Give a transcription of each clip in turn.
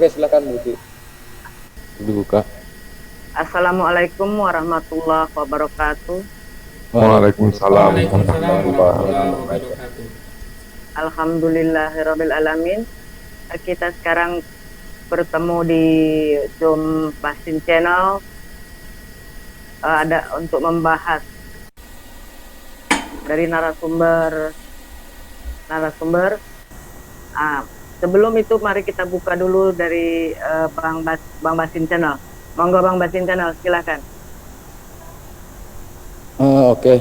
Oke, silakan Bu Ti. Dibuka. Assalamualaikum warahmatullahi wabarakatuh. Waalaikumsalam Waalaikumsalam warahmatullahi warahmatullahi wabarakatuh. wabarakatuh. Alhamdulillahirabbil alamin. Kita sekarang bertemu di Zoom Basin Channel ada untuk membahas dari narasumber. Sebelum itu mari kita buka dulu dari Bang Basin Channel. Monggo Bang Basin Channel, silakan. Oke.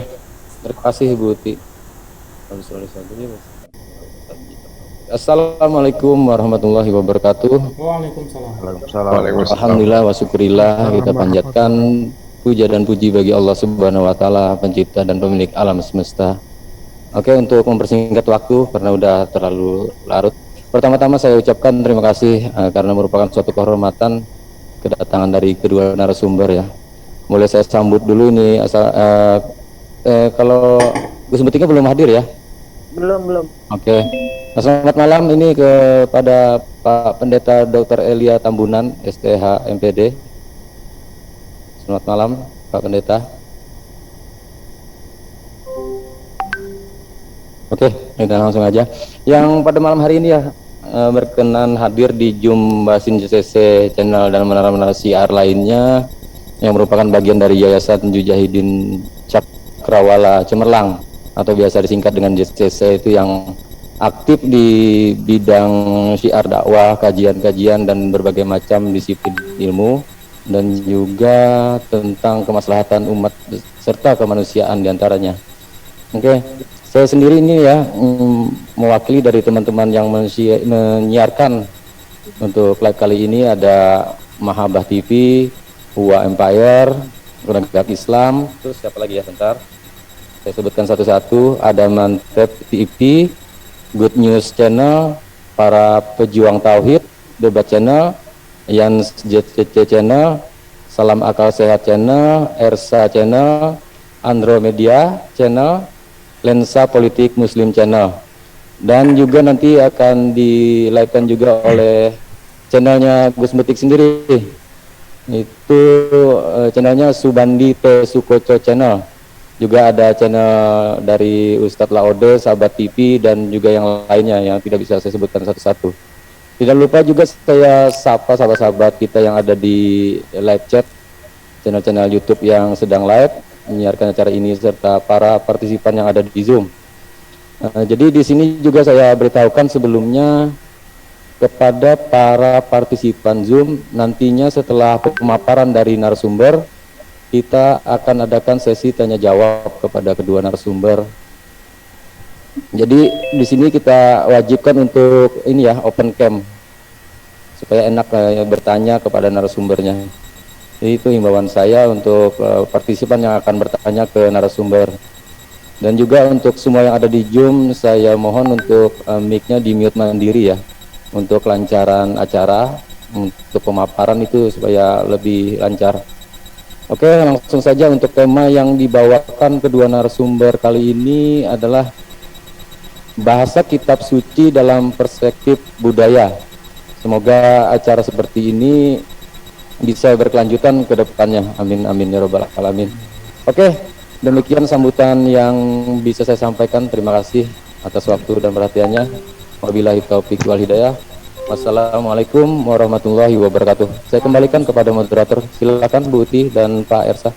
Terima kasih Bu Ti. Assalamualaikum warahmatullahi wabarakatuh. Waalaikumsalam. Alhamdulillah wa syukurillah, kita panjatkan puja dan puji bagi Allah Subhanahu wa taala, pencipta dan pemilik alam semesta. Oke, untuk mempersingkat waktu karena udah terlalu larut. Pertama-tama saya ucapkan terima kasih karena merupakan suatu kehormatan kedatangan dari kedua narasumber ya. Mulai saya sambut dulu ini kalau Gus Betingnya belum hadir ya? Belum. Oke. Selamat malam ini kepada Pak Pendeta Dr. Elia Tambunan, STH MPD. Selamat malam Pak Pendeta. Oke, kita langsung aja. Yang pada malam hari ini ya berkenan hadir di Zoom Basin JCC channel dan menara-menara siar lainnya yang merupakan bagian dari Yayasan Mujahidin Cakrawala Cemerlang atau biasa disingkat dengan JCC, itu yang aktif di bidang syiar dakwah, kajian-kajian dan berbagai macam disiplin ilmu dan juga tentang kemaslahatan umat serta kemanusiaan diantaranya. Oke. Saya sendiri ini ya mewakili dari teman-teman yang menyiarkan untuk live kali ini. Ada Mahabah TV, Huwa Empire, Renggak Islam, terus siapa lagi ya, bentar saya sebutkan satu-satu. Ada Mantep TV, Good News Channel, Para Pejuang Tauhid, Debat Channel, Yan JCC Channel, Salam Akal Sehat Channel, Ersa Channel, Andromedia Channel, Lensa Politik Muslim Channel, dan juga nanti akan di live-kan juga oleh channelnya Gus Betik sendiri, itu channelnya Subandi T. Sukoco Channel. Juga ada channel dari Ustadz Laode, Sahabat TV, dan juga yang lainnya yang tidak bisa saya sebutkan satu-satu. Tidak lupa juga saya sapa sahabat-sahabat kita yang ada di live chat, channel-channel YouTube yang sedang live menyiarkan acara ini, serta para partisipan yang ada di Zoom. Jadi di sini juga saya beritahukan sebelumnya kepada para partisipan Zoom, nantinya setelah pemaparan dari narasumber, kita akan adakan sesi tanya jawab kepada kedua narasumber. Jadi di sini kita wajibkan untuk ini ya, open cam supaya enak bertanya kepada narasumbernya. Jadi itu himbauan saya untuk partisipan yang akan bertanya ke narasumber. Dan juga untuk semua yang ada di Zoom, saya mohon untuk mic-nya di mute mandiri ya, untuk kelancaran acara, untuk pemaparan itu supaya lebih lancar. Oke, langsung saja untuk tema yang dibawakan kedua narasumber kali ini adalah bahasa kitab suci dalam perspektif budaya. Semoga acara seperti ini bisa berkelanjutan ke depannya. Amin amin ya robbal alamin. Oke, demikian sambutan yang bisa saya sampaikan. Terima kasih atas waktu dan perhatiannya. Wabillahi taufiq wal hidayah. Wassalamualaikum warahmatullahi wabarakatuh. Saya kembalikan kepada moderator. Silakan Bu Uti dan Pak Ersa.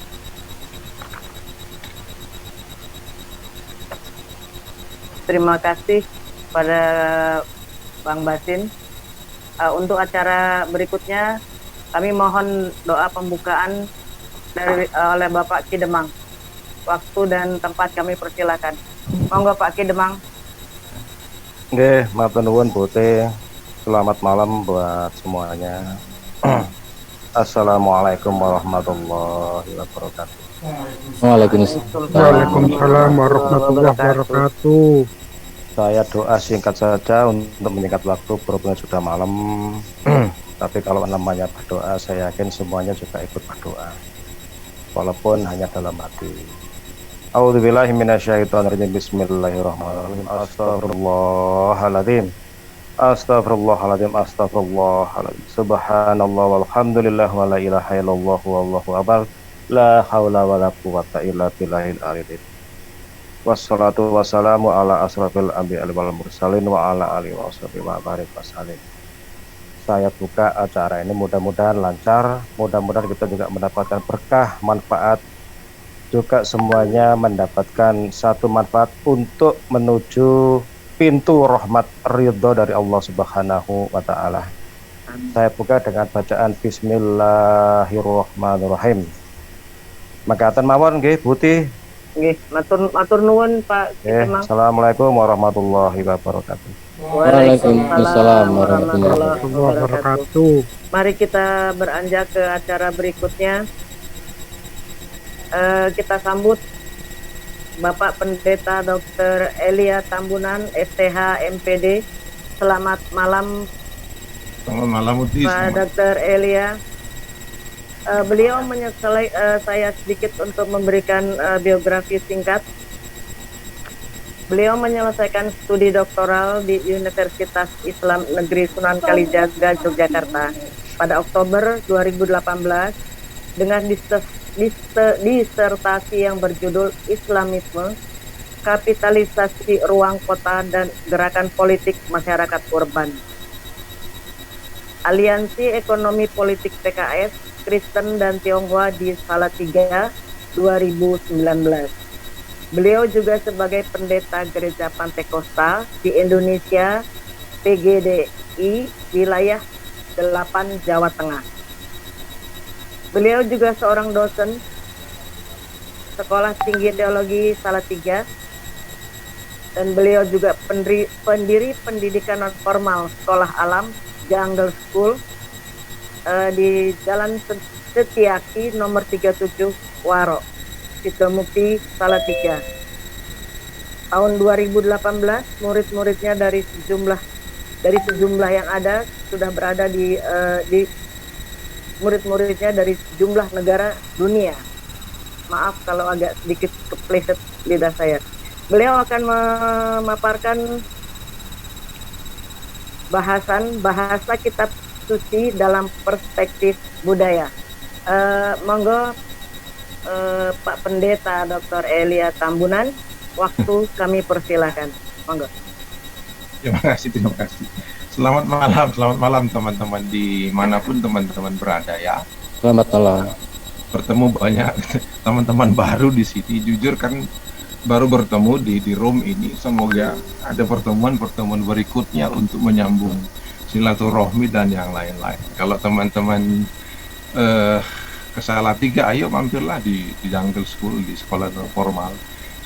Terima kasih pada Bang Basin. Untuk acara berikutnya kami mohon doa pembukaan oleh Bapak Ki Demang. Waktu dan tempat kami persilakan. Monggo Pak Ki Demang. Oke, matur nuwun Putih. Selamat malam buat semuanya. Assalamualaikum warahmatullahi wabarakatuh. Waalaikumsalam warahmatullahi wabarakatuh. Saya doa singkat saja untuk menyingkat waktu, berhubung sudah malam. Tapi kalau namanya berdoa, saya yakin semuanya juga ikut berdoa, walaupun hanya dalam hati. A'udzubillahi minasyaitonirrajim. Bismillahirrahmanirrahim. Astagfirullahaladzim. Astagfirullahaladzim, astagfirullahaladzim. Subhanallah walhamdulillah wa la ilaha illallah wallahu akbar. La haula wa la quwata illa billahil aliyil. Wassalatu wassalamu ala asrafil anbiya wal mursalin wa ala alihi wa sahbihi wa barik wasallim. Saya buka acara ini mudah-mudahan lancar, mudah-mudahan kita juga mendapatkan berkah, manfaat, juga semuanya mendapatkan satu manfaat untuk menuju pintu rahmat ridho dari Allah Subhanahu wa taala. Saya buka dengan bacaan Bismillahirrahmanirrahim. Makaten mawon nggih Putih. Nggih, matur nuwun Pak Kemang. Assalamualaikum warahmatullahi wabarakatuh. Waalaikumsalam warahmatullahi wabarakatuh. Mari kita beranjak ke acara berikutnya. Kita sambut Bapak Pendeta Dr. Elia Tambunan, STH MPD. Selamat malam. Selamat malam, Uti. Pak Dr. Elia. Beliau menyesali saya sedikit untuk memberikan biografi singkat. Beliau menyelesaikan studi doktoral di Universitas Islam Negeri Sunan Kalijaga, Yogyakarta pada Oktober 2018 dengan disertasi yang berjudul Islamisme, Kapitalisasi Ruang Kota dan Gerakan Politik Masyarakat Urban. Aliansi Ekonomi Politik PKS, Kristen dan Tionghoa di Salatiga 2019. Beliau juga sebagai pendeta Gereja Pantekosta di Indonesia PGDI wilayah 8 Jawa Tengah. Beliau juga seorang dosen Sekolah Tinggi Teologi Salatiga dan beliau juga pendiri pendidikan non formal Sekolah Alam Jungle School di Jalan Setiaki nomor 37 Waro, Sidomukti Salatiga. Tahun 2018 murid-muridnya dari sejumlah yang ada sudah berada di murid-muridnya dari sejumlah negara dunia. Maaf kalau agak sedikit kepleset lidah saya. Beliau akan memaparkan bahasa kitab suci dalam perspektif budaya. Monggo Pak Pendeta Dr. Elia Tambunan, waktu kami persilakan. Monggo. Terima kasih. Selamat malam teman-teman dimanapun teman-teman berada ya. Selamat malam. Bertemu banyak teman-teman baru di sini. Jujur kan baru bertemu di room ini. Semoga ada pertemuan berikutnya untuk menyambung silaturahmi dan yang lain-lain. Kalau teman-teman ke Salatiga, ayo mampirlah di Jungle School, di sekolah formal,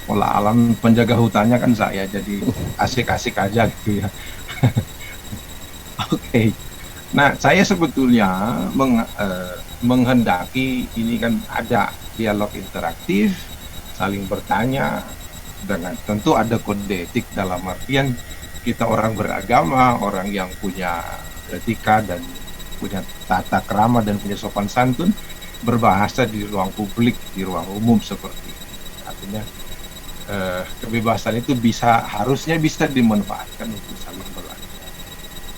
sekolah alam. Penjaga hutannya kan saya, jadi asik-asik aja gitu ya. Oke. Nah, saya sebetulnya menghendaki ini kan ada dialog interaktif, saling bertanya, dengan tentu ada kode etik dalam artian kita orang beragama, orang yang punya etika dan punya tata krama dan punya sopan santun, berbahasa di ruang publik, di ruang umum seperti ini. Artinya kebebasan itu harusnya bisa dimanfaatkan untuk saling belajar.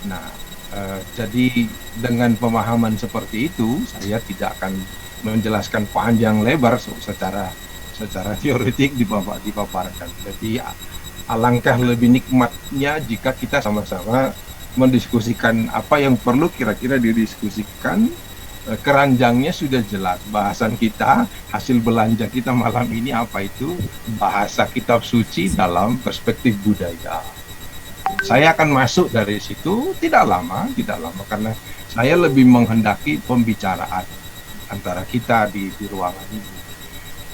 Nah, jadi dengan pemahaman seperti itu, saya tidak akan menjelaskan panjang lebar secara teoretik dipaparkan. Jadi alangkah lebih nikmatnya jika kita sama-sama mendiskusikan apa yang perlu kira-kira didiskusikan. Keranjangnya sudah jelas, bahasan kita, hasil belanja kita malam ini apa itu bahasa kitab suci dalam perspektif budaya. Saya akan masuk dari situ tidak lama karena saya lebih menghendaki pembicaraan antara kita di ruangan ini.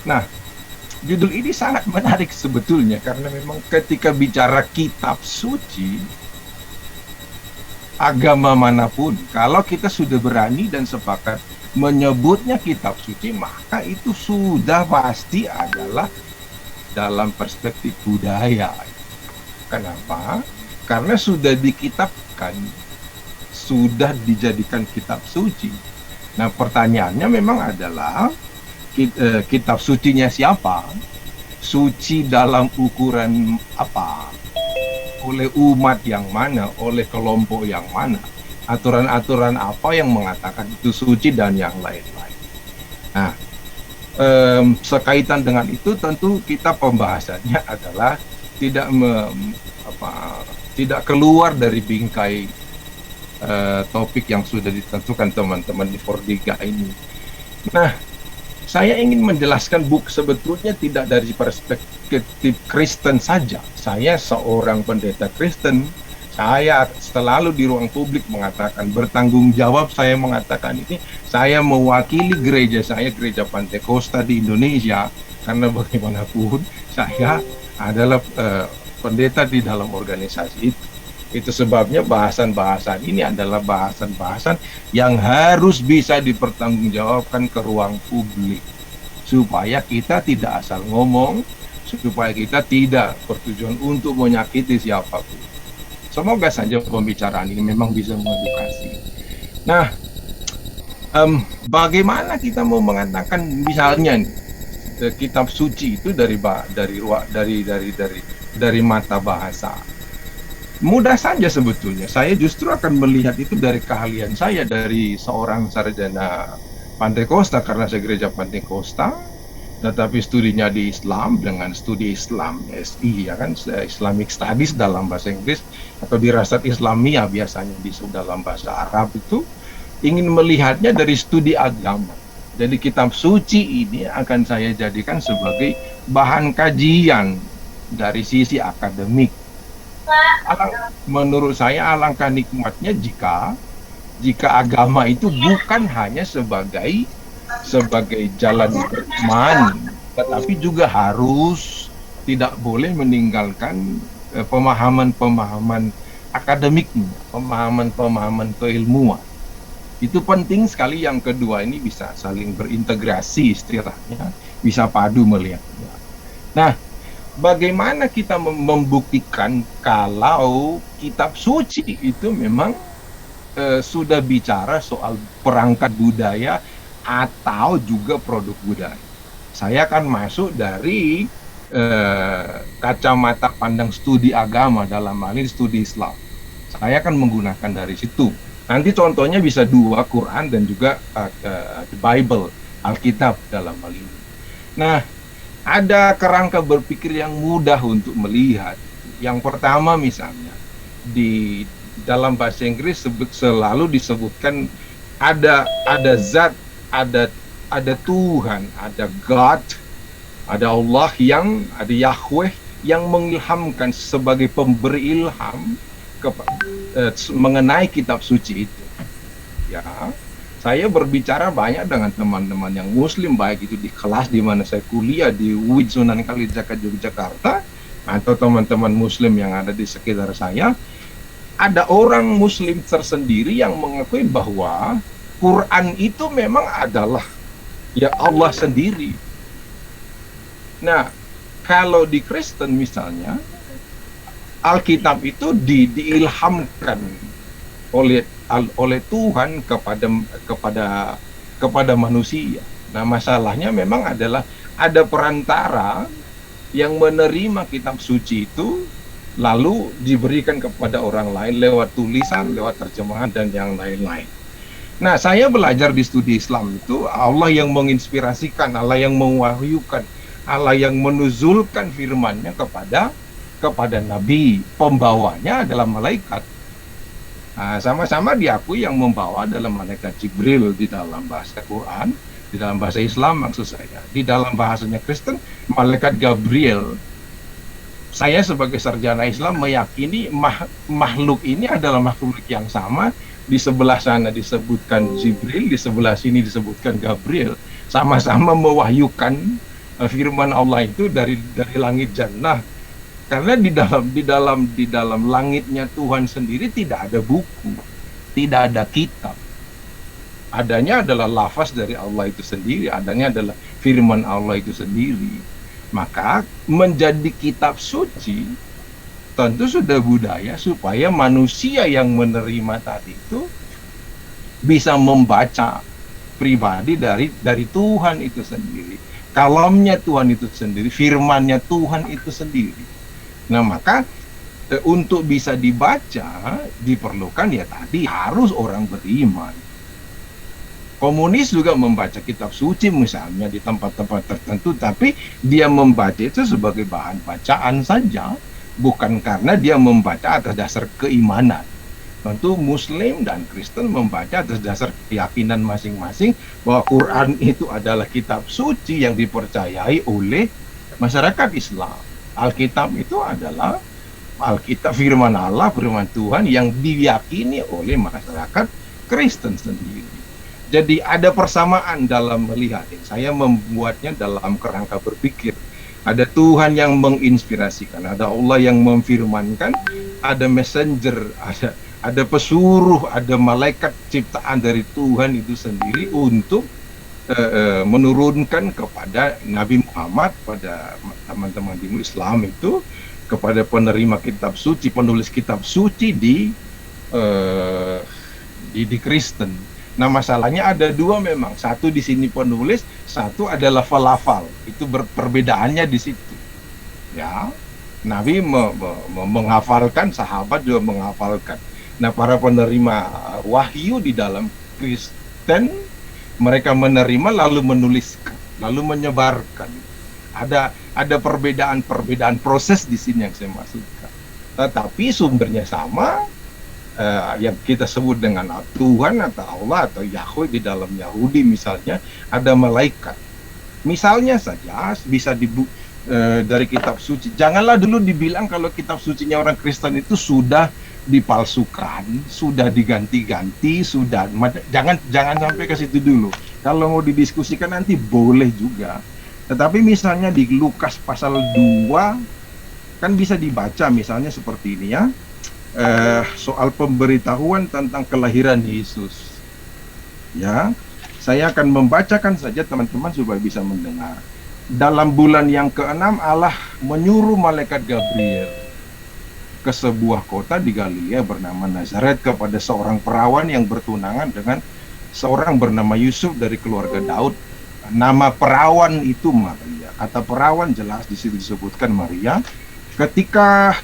Nah, judul ini sangat menarik sebetulnya karena memang ketika bicara kitab suci, agama manapun, kalau kita sudah berani dan sepakat menyebutnya kitab suci, maka itu sudah pasti adalah dalam perspektif budaya. Kenapa? Karena sudah dikitabkan, sudah dijadikan kitab suci. Nah, pertanyaannya memang adalah kitab sucinya siapa? Suci dalam ukuran apa? oleh umat yang mana, oleh kelompok yang mana, aturan-aturan apa yang mengatakan itu suci dan yang lain-lain. Nah, sekaitan dengan itu tentu kita pembahasannya adalah tidak keluar dari bingkai topik yang sudah ditentukan teman-teman di Fordiga ini. Nah, saya ingin menjelaskan sebetulnya tidak dari perspektif Kristen saja. Saya seorang pendeta Kristen. Saya selalu di ruang publik mengatakan, bertanggung jawab saya mengatakan ini, saya mewakili gereja saya, Gereja Pantekosta di Indonesia, karena bagaimanapun saya adalah pendeta di dalam organisasi itu. Itu sebabnya bahasan-bahasan ini adalah bahasan-bahasan yang harus bisa dipertanggungjawabkan ke ruang publik, supaya kita tidak asal ngomong, supaya kita tidak bertujuan untuk menyakiti siapapun. Semoga saja pembicaraan ini memang bisa mengedukasi. Nah, bagaimana kita mau mengatakan misalnya kitab suci itu dari mata bahasa? Mudah saja sebetulnya. Saya justru akan melihat itu dari keahlian saya dari seorang sarjana Pantekosta, karena saya gereja Pantekosta, tetapi studinya di Islam dengan studi Islam SI, ya kan, Islamic Studies dalam bahasa Inggris, atau dirasat Islamiyah biasanya disebut dalam bahasa Arab, itu ingin melihatnya dari studi agama. Jadi kitab suci ini akan saya jadikan sebagai bahan kajian dari sisi akademik. Menurut saya alangkah nikmatnya jika agama itu bukan hanya sebagai jalan iman, tetapi juga harus tidak boleh meninggalkan pemahaman-pemahaman akademiknya, pemahaman-pemahaman keilmuan. Itu penting sekali. Yang kedua ini bisa saling berintegrasi istilahnya, bisa padu melihatnya. Nah, bagaimana kita membuktikan kalau kitab suci itu memang sudah bicara soal perangkat budaya atau juga produk budaya? Saya akan masuk dari kacamata pandang studi agama, dalam hal ini studi Islam. Saya akan menggunakan dari situ. Nanti contohnya bisa dua, Quran dan juga the Bible, Alkitab dalam hal ini. Nah, ada kerangka berpikir yang mudah untuk melihat. Yang pertama misalnya, di dalam bahasa Inggris selalu disebutkan ada zat, ada Tuhan, ada God, ada Allah, ada Yahweh yang mengilhamkan sebagai pemberi ilham mengenai kitab suci itu. Ya, saya berbicara banyak dengan teman-teman yang Muslim, baik itu di kelas di mana saya kuliah di UIN Sunan Kalijaga Yogyakarta, atau teman-teman Muslim yang ada di sekitar saya. Ada orang Muslim tersendiri yang mengakui bahwa Quran itu memang adalah ya Allah sendiri. Nah, kalau di Kristen misalnya, Alkitab itu diilhamkan oleh Tuhan kepada manusia. Nah, masalahnya memang adalah ada perantara yang menerima kitab suci itu lalu diberikan kepada orang lain lewat tulisan, lewat terjemahan dan yang lain-lain. Nah, saya belajar di studi Islam itu Allah yang menginspirasikan, Allah yang mewahyukan, Allah yang menuzulkan firman-Nya kepada Nabi. Pembawanya adalah malaikat. Nah, sama-sama diakui yang membawa adalah malaikat Jibril di dalam bahasa Quran, di dalam bahasa Islam maksud saya. Di dalam bahasanya Kristen, malaikat Gabriel. Saya sebagai sarjana Islam meyakini makhluk ini adalah makhluk yang sama. Di sebelah sana disebutkan Jibril, di sebelah sini disebutkan Gabriel. Sama-sama mewahyukan firman Allah itu dari langit jannah. Karena di dalam langitnya Tuhan sendiri tidak ada buku, tidak ada kitab. Adanya adalah lafaz dari Allah itu sendiri, adanya adalah firman Allah itu sendiri. Maka menjadi kitab suci tentu sudah budaya supaya manusia yang menerima tadi itu bisa membaca pribadi dari Tuhan itu sendiri, kalamnya Tuhan itu sendiri, firmannya Tuhan itu sendiri. Nah, maka untuk bisa dibaca diperlukan ya tadi harus orang beriman. Komunis juga membaca kitab suci misalnya di tempat-tempat tertentu, tapi dia membaca itu sebagai bahan bacaan saja, bukan karena dia membaca atas dasar keimanan. Tentu Muslim dan Kristen membaca atas dasar keyakinan masing-masing bahwa Quran itu adalah kitab suci yang dipercayai oleh masyarakat Islam. Alkitab itu adalah Alkitab firman Allah, firman Tuhan yang diyakini oleh masyarakat Kristen sendiri. Jadi ada persamaan dalam melihat. Saya membuatnya dalam kerangka berpikir. Ada Tuhan yang menginspirasikan, ada Allah yang memfirmankan, ada messenger, ada pesuruh, ada malaikat ciptaan dari Tuhan itu sendiri untuk menurunkan kepada Nabi Muhammad, pada teman-teman di Islam itu, kepada penerima kitab suci, penulis kitab suci di Kristen. Nah, masalahnya ada dua memang. Satu di sini penulis, satu adalah falafal. Itu perbedaannya di situ. Ya, Nabi menghafalkan, sahabat juga menghafalkan. Nah, para penerima wahyu di dalam Kristen, mereka menerima lalu menuliskan, lalu menyebarkan. Ada perbedaan proses di sini yang saya maksudkan. Tetapi sumbernya sama. Yang kita sebut dengan Tuhan atau Allah atau Yahweh di dalam Yahudi misalnya ada malaikat. Misalnya saja bisa dari kitab suci. Janganlah dulu dibilang kalau kitab sucinya orang Kristen itu sudah dipalsukan, sudah diganti-ganti, jangan sampai ke situ dulu. Kalau mau didiskusikan nanti boleh juga. Tetapi misalnya di Lukas pasal 2 kan bisa dibaca misalnya seperti ini ya. Soal pemberitahuan tentang kelahiran Yesus. Ya, saya akan membacakan saja teman-teman supaya bisa mendengar. Dalam bulan yang ke-6 Allah menyuruh malaikat Gabriel ke sebuah kota di Galilea bernama Nazaret kepada seorang perawan yang bertunangan dengan seorang bernama Yusuf dari keluarga Daud. Nama perawan itu Maria. Kata perawan jelas di situ disebutkan Maria. Ketika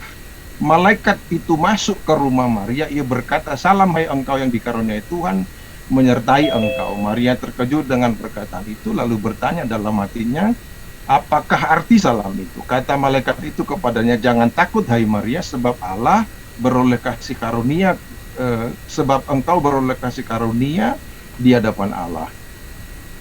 malaikat itu masuk ke rumah Maria, ia berkata, "Salam hai engkau yang dikaruniai Tuhan menyertai engkau." Maria terkejut dengan perkataan itu, lalu bertanya dalam hatinya, "Apakah arti salam itu?" Kata malaikat itu kepadanya, "Jangan takut hai Maria, sebab Allah beroleh kasih karunia, sebab engkau beroleh kasih karunia di hadapan Allah.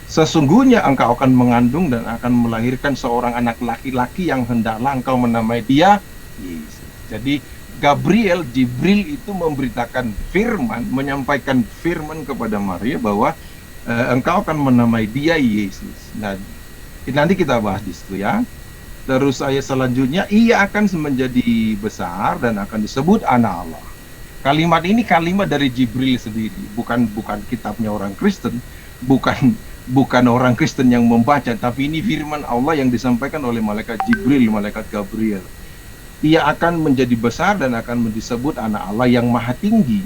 Sesungguhnya engkau akan mengandung dan akan melahirkan seorang anak laki-laki yang hendaklah engkau menamai dia Yesus." Jadi Jibril itu memberitakan firman, menyampaikan firman kepada Maria bahwa engkau akan menamai dia Yesus. Nah, nanti kita bahas di situ ya. Terus ayat selanjutnya, ia akan menjadi besar dan akan disebut anak Allah. Kalimat ini kalimat dari Jibril sendiri, bukan kitabnya orang Kristen, bukan orang Kristen yang membaca, tapi ini firman Allah yang disampaikan oleh malaikat Jibril, malaikat Gabriel. Ia akan menjadi besar dan akan disebut anak Allah yang maha tinggi.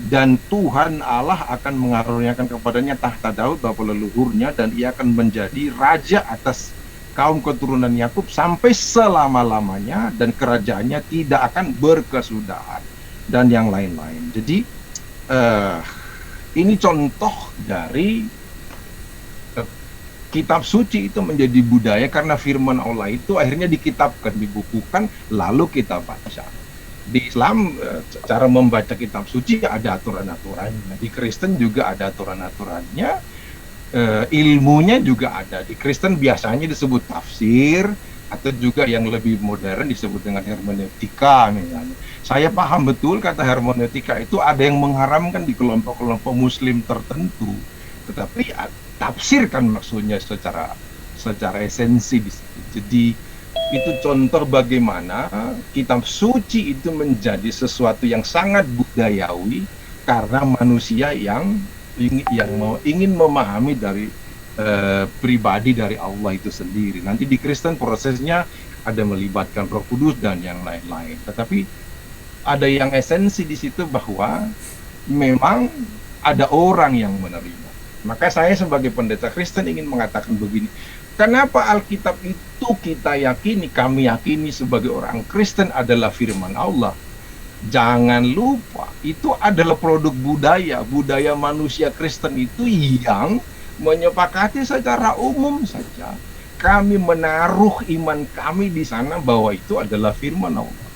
Dan Tuhan Allah akan mengaruniakan kepadanya tahta Daud bapa leluhurnya, dan ia akan menjadi raja atas kaum keturunan Yakub sampai selama-lamanya, dan kerajaannya tidak akan berkesudahan, dan yang lain-lain. Jadi ini contoh dari kitab suci itu menjadi budaya karena firman Allah itu akhirnya dikitabkan, dibukukan, lalu kita baca. Di Islam cara membaca kitab suci ada aturan-aturannya. Di Kristen juga ada aturan-aturannya. Ilmunya juga ada. Di Kristen biasanya disebut tafsir, atau juga yang lebih modern disebut dengan hermeneutika misalnya. Saya paham betul kata hermeneutika itu ada yang mengharamkan di kelompok-kelompok Muslim tertentu. Tetapi tafsir kan maksudnya secara esensi di situ. Jadi itu contoh bagaimana kitab suci itu menjadi sesuatu yang sangat budayawi karena manusia yang ingin memahami dari pribadi dari Allah itu sendiri. Nanti di Kristen prosesnya ada melibatkan Roh Kudus dan yang lain-lain. Tetapi ada yang esensi di situ bahwa memang ada orang yang menerima. Maka saya sebagai pendeta Kristen ingin mengatakan begini, kenapa Alkitab itu kita yakini, kami yakini sebagai orang Kristen adalah firman Allah. Jangan lupa, itu adalah produk budaya manusia Kristen itu yang menyepakati secara umum saja. Kami menaruh iman kami di sana bahwa itu adalah firman Allah.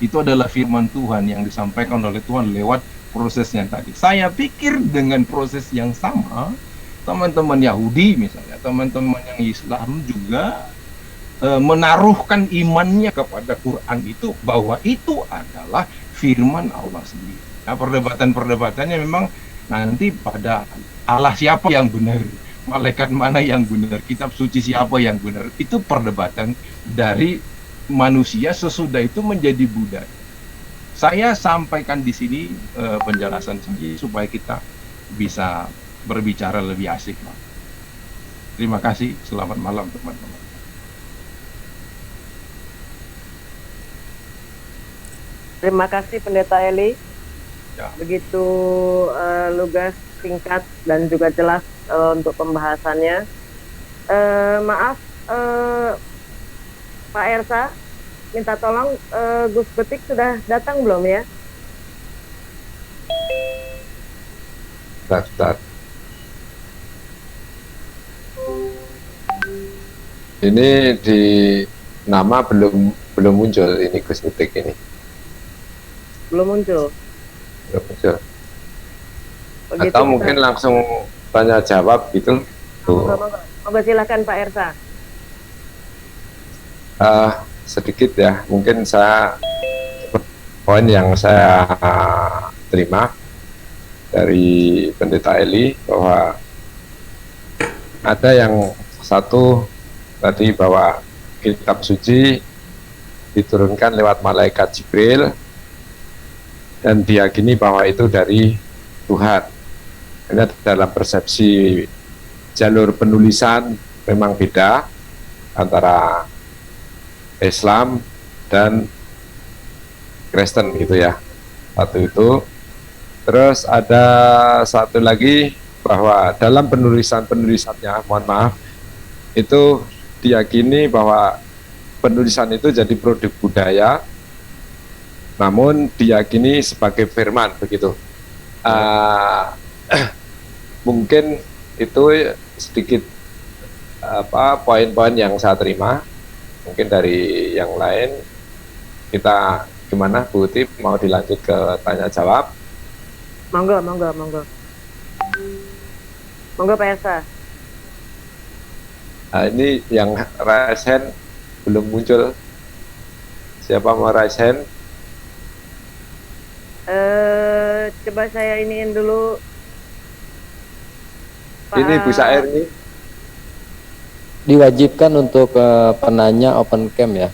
Itu adalah firman Tuhan yang disampaikan oleh Tuhan lewat prosesnya tadi. Saya pikir dengan proses yang sama, teman-teman Yahudi misalnya, teman-teman yang Islam juga menaruhkan imannya kepada Quran itu, bahwa itu adalah firman Allah sendiri. Nah, perdebatan-perdebatannya memang nanti pada Allah siapa yang benar, malaikat mana yang benar, kitab suci siapa yang benar. Itu perdebatan dari manusia, sesudah itu menjadi budaya. Saya sampaikan di sini penjelasan saja supaya kita bisa berbicara lebih asik. Terima kasih, selamat malam teman-teman. Terima kasih Pendeta Eli. Ya. Begitu lugas, singkat, dan juga jelas untuk pembahasannya. Maaf, Pak Ersa, minta tolong Gus Betik sudah datang belum ya? Bentar. Ini di nama belum muncul ini Gus Betik ini. Belum muncul. Belum muncul. Begitu, atau mungkin langsung tanya jawab gitu. Monggo silakan Pak Ersa. Sedikit ya, mungkin saya poin yang saya terima dari Pendeta Eli bahwa ada yang satu tadi bahwa kitab suci diturunkan lewat malaikat Jibril dan diyakini bahwa itu dari Tuhan. Ini dalam persepsi jalur penulisan memang beda antara Islam dan Kristen gitu ya. Satu itu. Terus ada satu lagi bahwa dalam penulisannya, mohon maaf, itu diyakini bahwa penulisan itu jadi produk budaya, namun diyakini sebagai firman begitu. Mungkin itu sedikit poin-poin yang saya terima. Mungkin dari yang lain kita gimana Bu Uti, mau dilanjut ke tanya jawab? Monggo Pak Ersa. Ini yang raise hand belum muncul. Siapa mau raise hand? Coba saya iniin dulu. Ini Bu Sair nih. Diwajibkan untuk penanya open cam ya.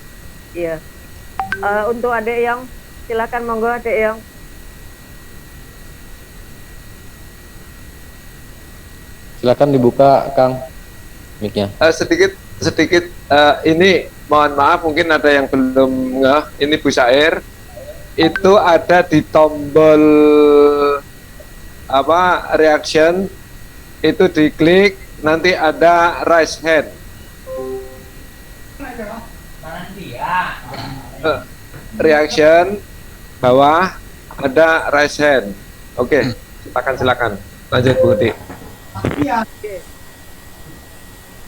Iya. Untuk Adek Yang, silakan monggo Adek Yang. Silakan dibuka Kang mic-nya. Sedikit ini mohon maaf mungkin ada yang belum ngeh. Ini Bu Sair itu ada di tombol reaction, itu diklik nanti ada raise hand. Reaction bawah ada raise hand. Oke, silakan lanjut Bu Uti.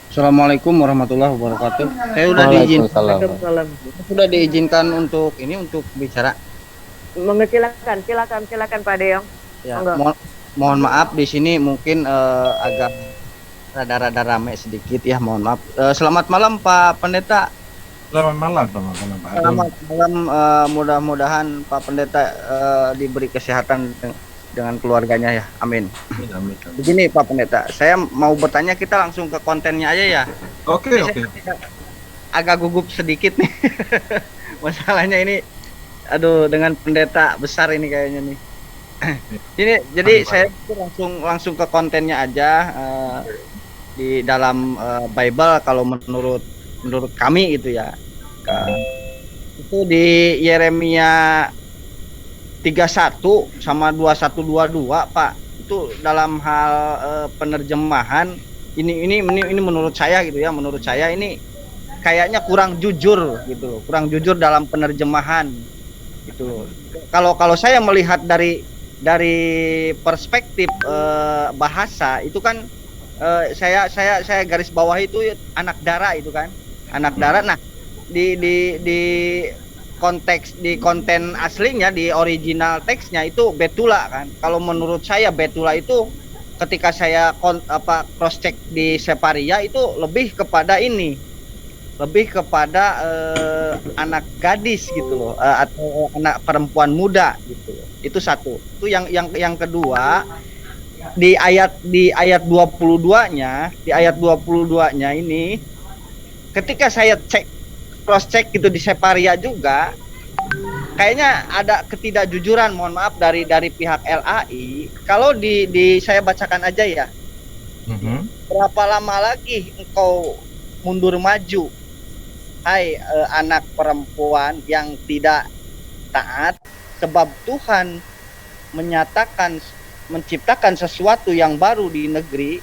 Assalamualaikum warahmatullahi wabarakatuh. Saya sudah diizinkan untuk bicara. Silakan Pak Deong. Ya, mohon maaf di sini mungkin agak rada-rada ramai sedikit ya, mohon maaf. Selamat malam Pak Pendeta. Selamat malam teman-teman. Selamat malam, mudah-mudahan Pak Pendeta diberi kesehatan dengan keluarganya ya, amin. Amin. Begini Pak Pendeta, saya mau bertanya, kita langsung ke kontennya aja ya. Oke. Agak gugup sedikit nih. Masalahnya ini, aduh, dengan pendeta besar ini kayaknya nih. Ini jadi saya langsung ke kontennya aja. Di dalam Bible kalau menurut kami gitu ya, itu di Yeremia 31 sama 2122 Pak, itu dalam hal penerjemahan ini menurut saya gitu ya, menurut saya ini kayaknya kurang jujur gitu, kurang jujur dalam penerjemahan gitu. Kalau saya melihat dari perspektif bahasa itu kan, saya garis bawah itu anak dara itu kan, anak dara. Nah di konteks, di konten aslinya, di original teksnya itu betula kan. Kalau menurut saya betula itu ketika saya cross check di Separia itu lebih kepada ini, lebih kepada anak gadis gitu loh, atau anak perempuan muda gitu. Itu satu. Itu yang kedua, di ayat 22-nya, ini ketika saya cross check gitu di Separia juga, kayaknya ada ketidakjujuran, mohon maaf, dari pihak LAI. Kalau saya bacakan aja ya. Berapa lama lagi engkau mundur maju, hai anak perempuan yang tidak taat, sebab Tuhan menciptakan sesuatu yang baru di negeri,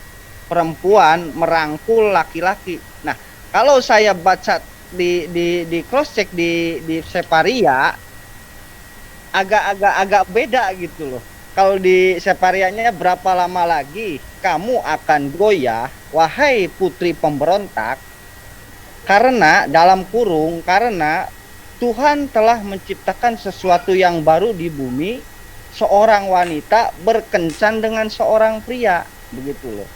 perempuan merangkul laki-laki. Nah, kalau saya baca di cross check di Separia agak beda gitu loh. Kalau di Separianya, berapa lama lagi kamu akan goyah, wahai putri pemberontak, karena dalam kurung, karena Tuhan telah menciptakan sesuatu yang baru di bumi, seorang wanita berkencan dengan seorang pria, begitu loh.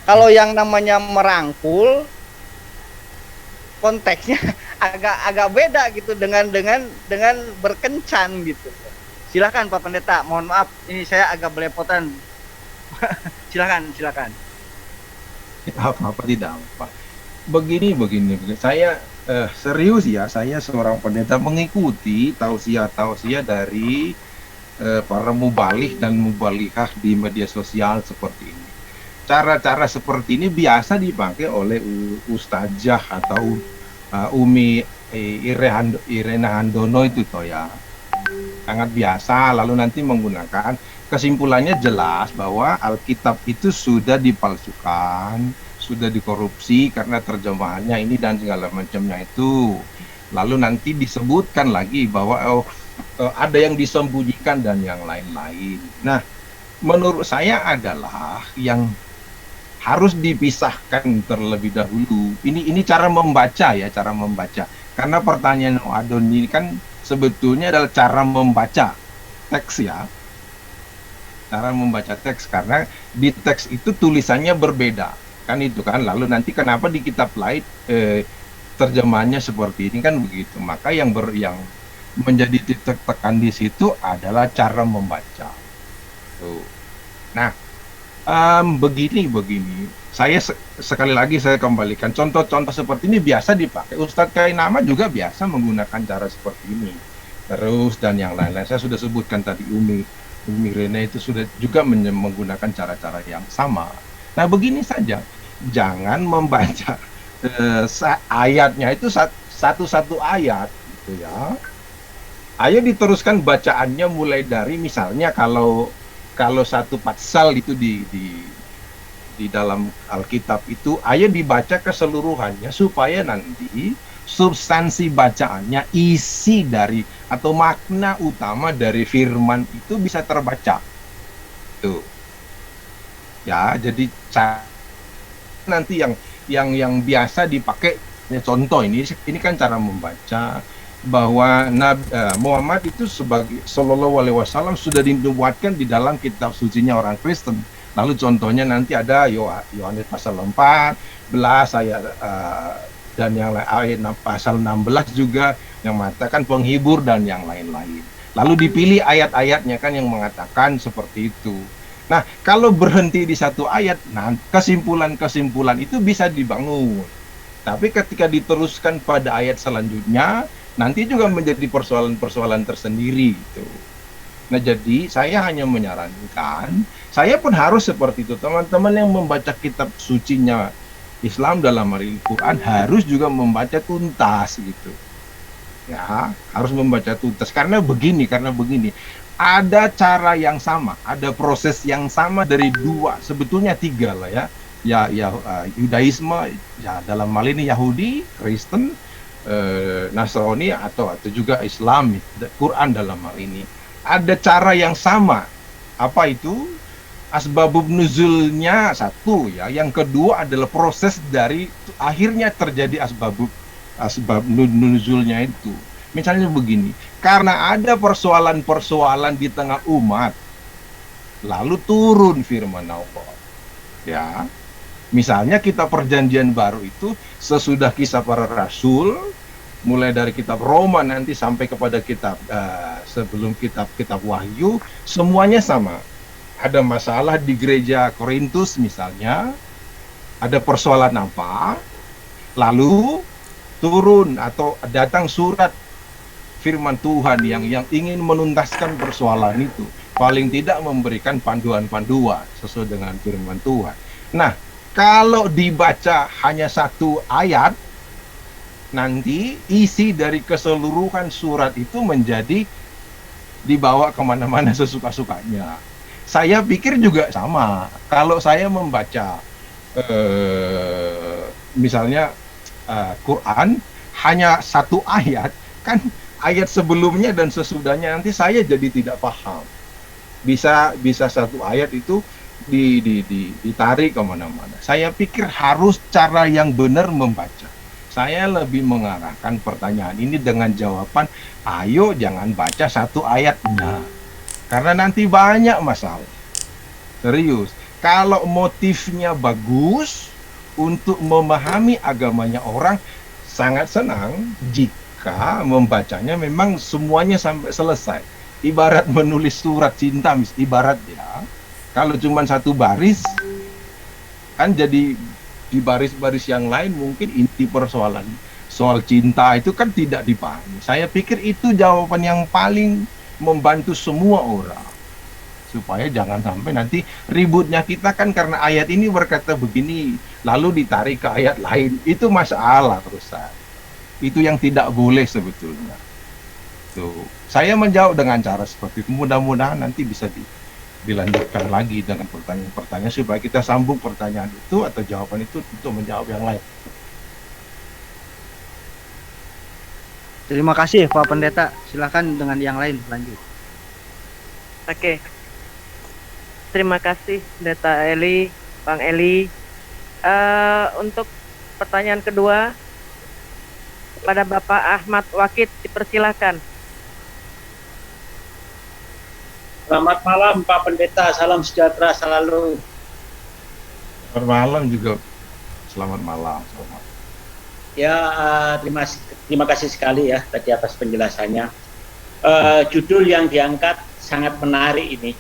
Kalau yang namanya merangkul, konteksnya agak beda gitu dengan berkencan gitu. Silakan Pak Pendeta, mohon maaf ini saya agak belepotan. silakan. Apa tidak apa. Begini. Saya serius ya, saya seorang pendeta mengikuti tausiah dari para mubalih dan mubalihah di media sosial seperti ini. Cara-cara seperti ini biasa dipakai oleh ustazah atau Umi Irena Handono itu toh ya, sangat biasa. Lalu nanti menggunakan, kesimpulannya jelas bahwa Alkitab itu sudah dipalsukan, sudah dikorupsi karena terjemahannya ini dan segala macamnya itu. Lalu nanti disebutkan lagi bahwa ada yang disembunyikan dan yang lain-lain. Nah, menurut saya adalah yang harus dipisahkan terlebih dahulu. Ini cara membaca ya, cara membaca. Karena pertanyaan Adon ini kan sebetulnya adalah cara membaca teks ya. Cara membaca teks, karena di teks itu tulisannya berbeda. Kan itu kan. Lalu nanti kenapa di kitab lain terjemahannya seperti ini, kan begitu. Maka yang menjadi titik tekan di situ adalah cara membaca. Tuh. Nah, begini. Saya sekali lagi saya kembalikan, contoh-contoh seperti ini biasa dipakai. Ustadz Kainama juga biasa menggunakan cara seperti ini. Terus dan yang lain-lain. Saya sudah sebutkan tadi Umi Rene itu sudah juga menggunakan cara-cara yang sama. Nah, begini saja. Jangan membaca ayatnya itu satu-satu ayat gitu ya. Ayo diteruskan bacaannya mulai dari, misalnya kalau satu pasal itu di dalam Alkitab itu, ayo dibaca keseluruhannya supaya nanti substansi bacaannya, isi dari atau makna utama dari firman itu bisa terbaca. Tuh. Ya, jadi nanti yang biasa dipakai, contoh ini kan cara membaca bahwa Muhammad itu sebagai Sallallahu Alaihi Wasallam sudah dinubuatkan di dalam kitab sucinya orang Kristen. Lalu contohnya nanti ada Yohanes pasal 14 ayat dan yang lain, ayat pasal 16 juga yang mengatakan penghibur dan yang lain-lain. Lalu dipilih ayat-ayatnya kan yang mengatakan seperti itu. Nah, kalau berhenti di satu ayat, nah kesimpulan-kesimpulan itu bisa dibangun. Tapi ketika diteruskan pada ayat selanjutnya, nanti juga menjadi persoalan-persoalan tersendiri gitu. Nah, jadi saya hanya menyarankan, saya pun harus seperti itu. Teman-teman yang membaca kitab sucinya Islam dalam Al-Quran harus juga membaca tuntas gitu. Ya, harus membaca tuntas karena begini. ada cara yang sama, ada proses yang sama dari dua, sebetulnya tiga lah ya. Yudaisme, ya dalam hal ini Yahudi, Kristen, Nasrani atau juga Islam, Quran dalam hal ini. Ada cara yang sama. Apa itu? Asbabun nuzulnya satu ya. Yang kedua adalah proses dari akhirnya terjadi asbab nuzulnya itu. Misalnya begini, karena ada persoalan-persoalan di tengah umat, lalu turun firman Allah. Ya, misalnya kita perjanjian baru itu sesudah kisah para rasul, mulai dari kitab Roma nanti sampai kepada kitab sebelum kitab Wahyu, semuanya sama. Ada masalah di gereja Korintus misalnya, ada persoalan apa, lalu turun atau datang surat firman Tuhan yang ingin menuntaskan persoalan itu, paling tidak memberikan panduan-panduan sesuai dengan firman Tuhan. Nah, kalau dibaca hanya satu ayat, nanti isi dari keseluruhan surat itu menjadi dibawa kemana-mana sesuka-sukanya. Saya pikir juga sama. Kalau saya membaca misalnya Quran hanya satu ayat, kan ayat sebelumnya dan sesudahnya nanti saya jadi tidak paham. Bisa satu ayat itu ditarik kemana-mana. Saya pikir harus cara yang benar membaca. Saya lebih mengarahkan pertanyaan ini dengan jawaban, ayo jangan baca satu ayatnya. Karena nanti banyak masalah. Serius. Kalau motifnya bagus untuk memahami agamanya orang, sangat senang jika membacanya memang semuanya sampai selesai. Ibarat menulis surat cinta, ibarat ya. Kalau cuma satu baris, kan jadi di baris-baris yang lain mungkin inti persoalan soal cinta itu kan tidak dipahami. Saya pikir itu jawaban yang paling membantu semua orang. Supaya jangan sampai nanti ributnya kita kan karena ayat ini berkata begini, lalu ditarik ke ayat lain. Itu masalah, Ustaz. Itu yang tidak boleh sebetulnya. Tuh. Saya menjawab dengan cara seperti itu. Mudah-mudahan nanti bisa dilanjutkan lagi dengan pertanyaan-pertanyaan supaya kita sambung pertanyaan itu atau jawaban itu untuk menjawab yang lain. Terima kasih Pak Pendeta. Silakan dengan yang lain lanjut. Oke. Terima kasih Pendeta Eli, Bang Eli. Untuk pertanyaan kedua kepada Bapak Ahmad Wakid, dipersilakan. Selamat malam Pak Pendeta, salam sejahtera selalu. Selamat malam juga. Selamat malam. Ya, terima kasih sekali ya tadi atas penjelasannya. Judul yang diangkat sangat menarik ini.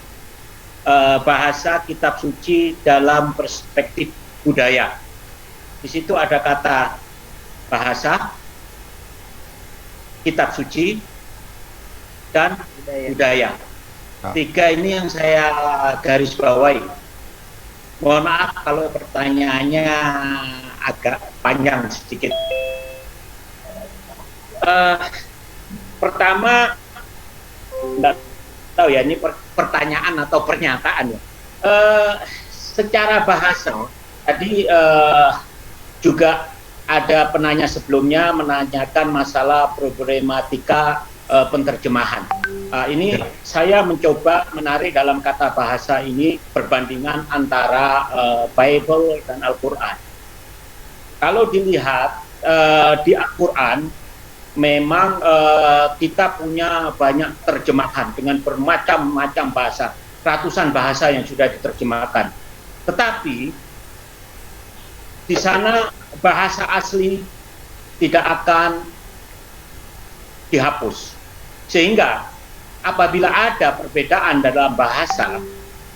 Bahasa kitab suci dalam perspektif budaya. Di situ ada kata bahasa, kitab suci, dan budaya. Tiga ini yang saya garis bawahi. Mohon maaf kalau pertanyaannya agak panjang sedikit. Pertama, enggak tahu ya ini pertanyaan atau pernyataan ya. Secara bahasa tadi juga ada penanya sebelumnya menanyakan masalah problematika penterjemahan. Ini saya mencoba menarik dalam kata bahasa ini perbandingan antara Bible dan Al-Quran. Kalau dilihat di Al-Quran, memang kita punya banyak terjemahan dengan bermacam-macam bahasa, ratusan bahasa yang sudah diterjemahkan. Tetapi di sana bahasa asli tidak akan dihapus. Sehingga apabila ada perbedaan dalam bahasa,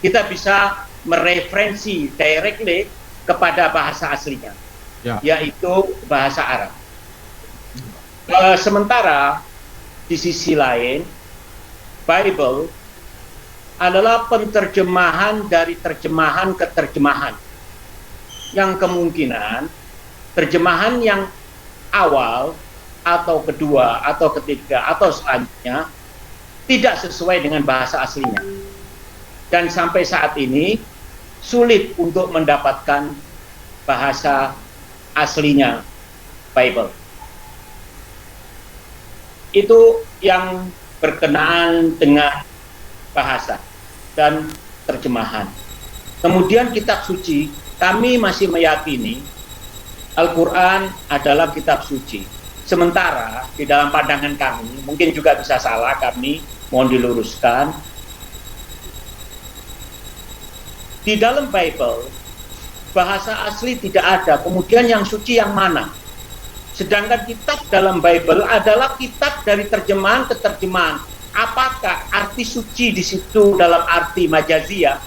kita bisa mereferensi directly kepada bahasa aslinya, yaitu bahasa Arab. Sementara di sisi lain, Bible adalah penterjemahan dari terjemahan ke terjemahan, yang kemungkinan terjemahan yang awal atau kedua atau ketiga atau selanjutnya tidak sesuai dengan bahasa aslinya. Dan sampai saat ini sulit untuk mendapatkan bahasa aslinya Bible. Itu yang berkenaan dengan bahasa dan terjemahan. Kemudian kitab suci, kami masih meyakini Al-Quran adalah kitab suci. Sementara di dalam pandangan kami, mungkin juga bisa salah, kami mohon diluruskan, di dalam Bible bahasa asli tidak ada, kemudian yang suci yang mana? Sedangkan kitab dalam Bible adalah kitab dari terjemahan ke terjemahan. Apakah arti suci di situ dalam arti majaziyah?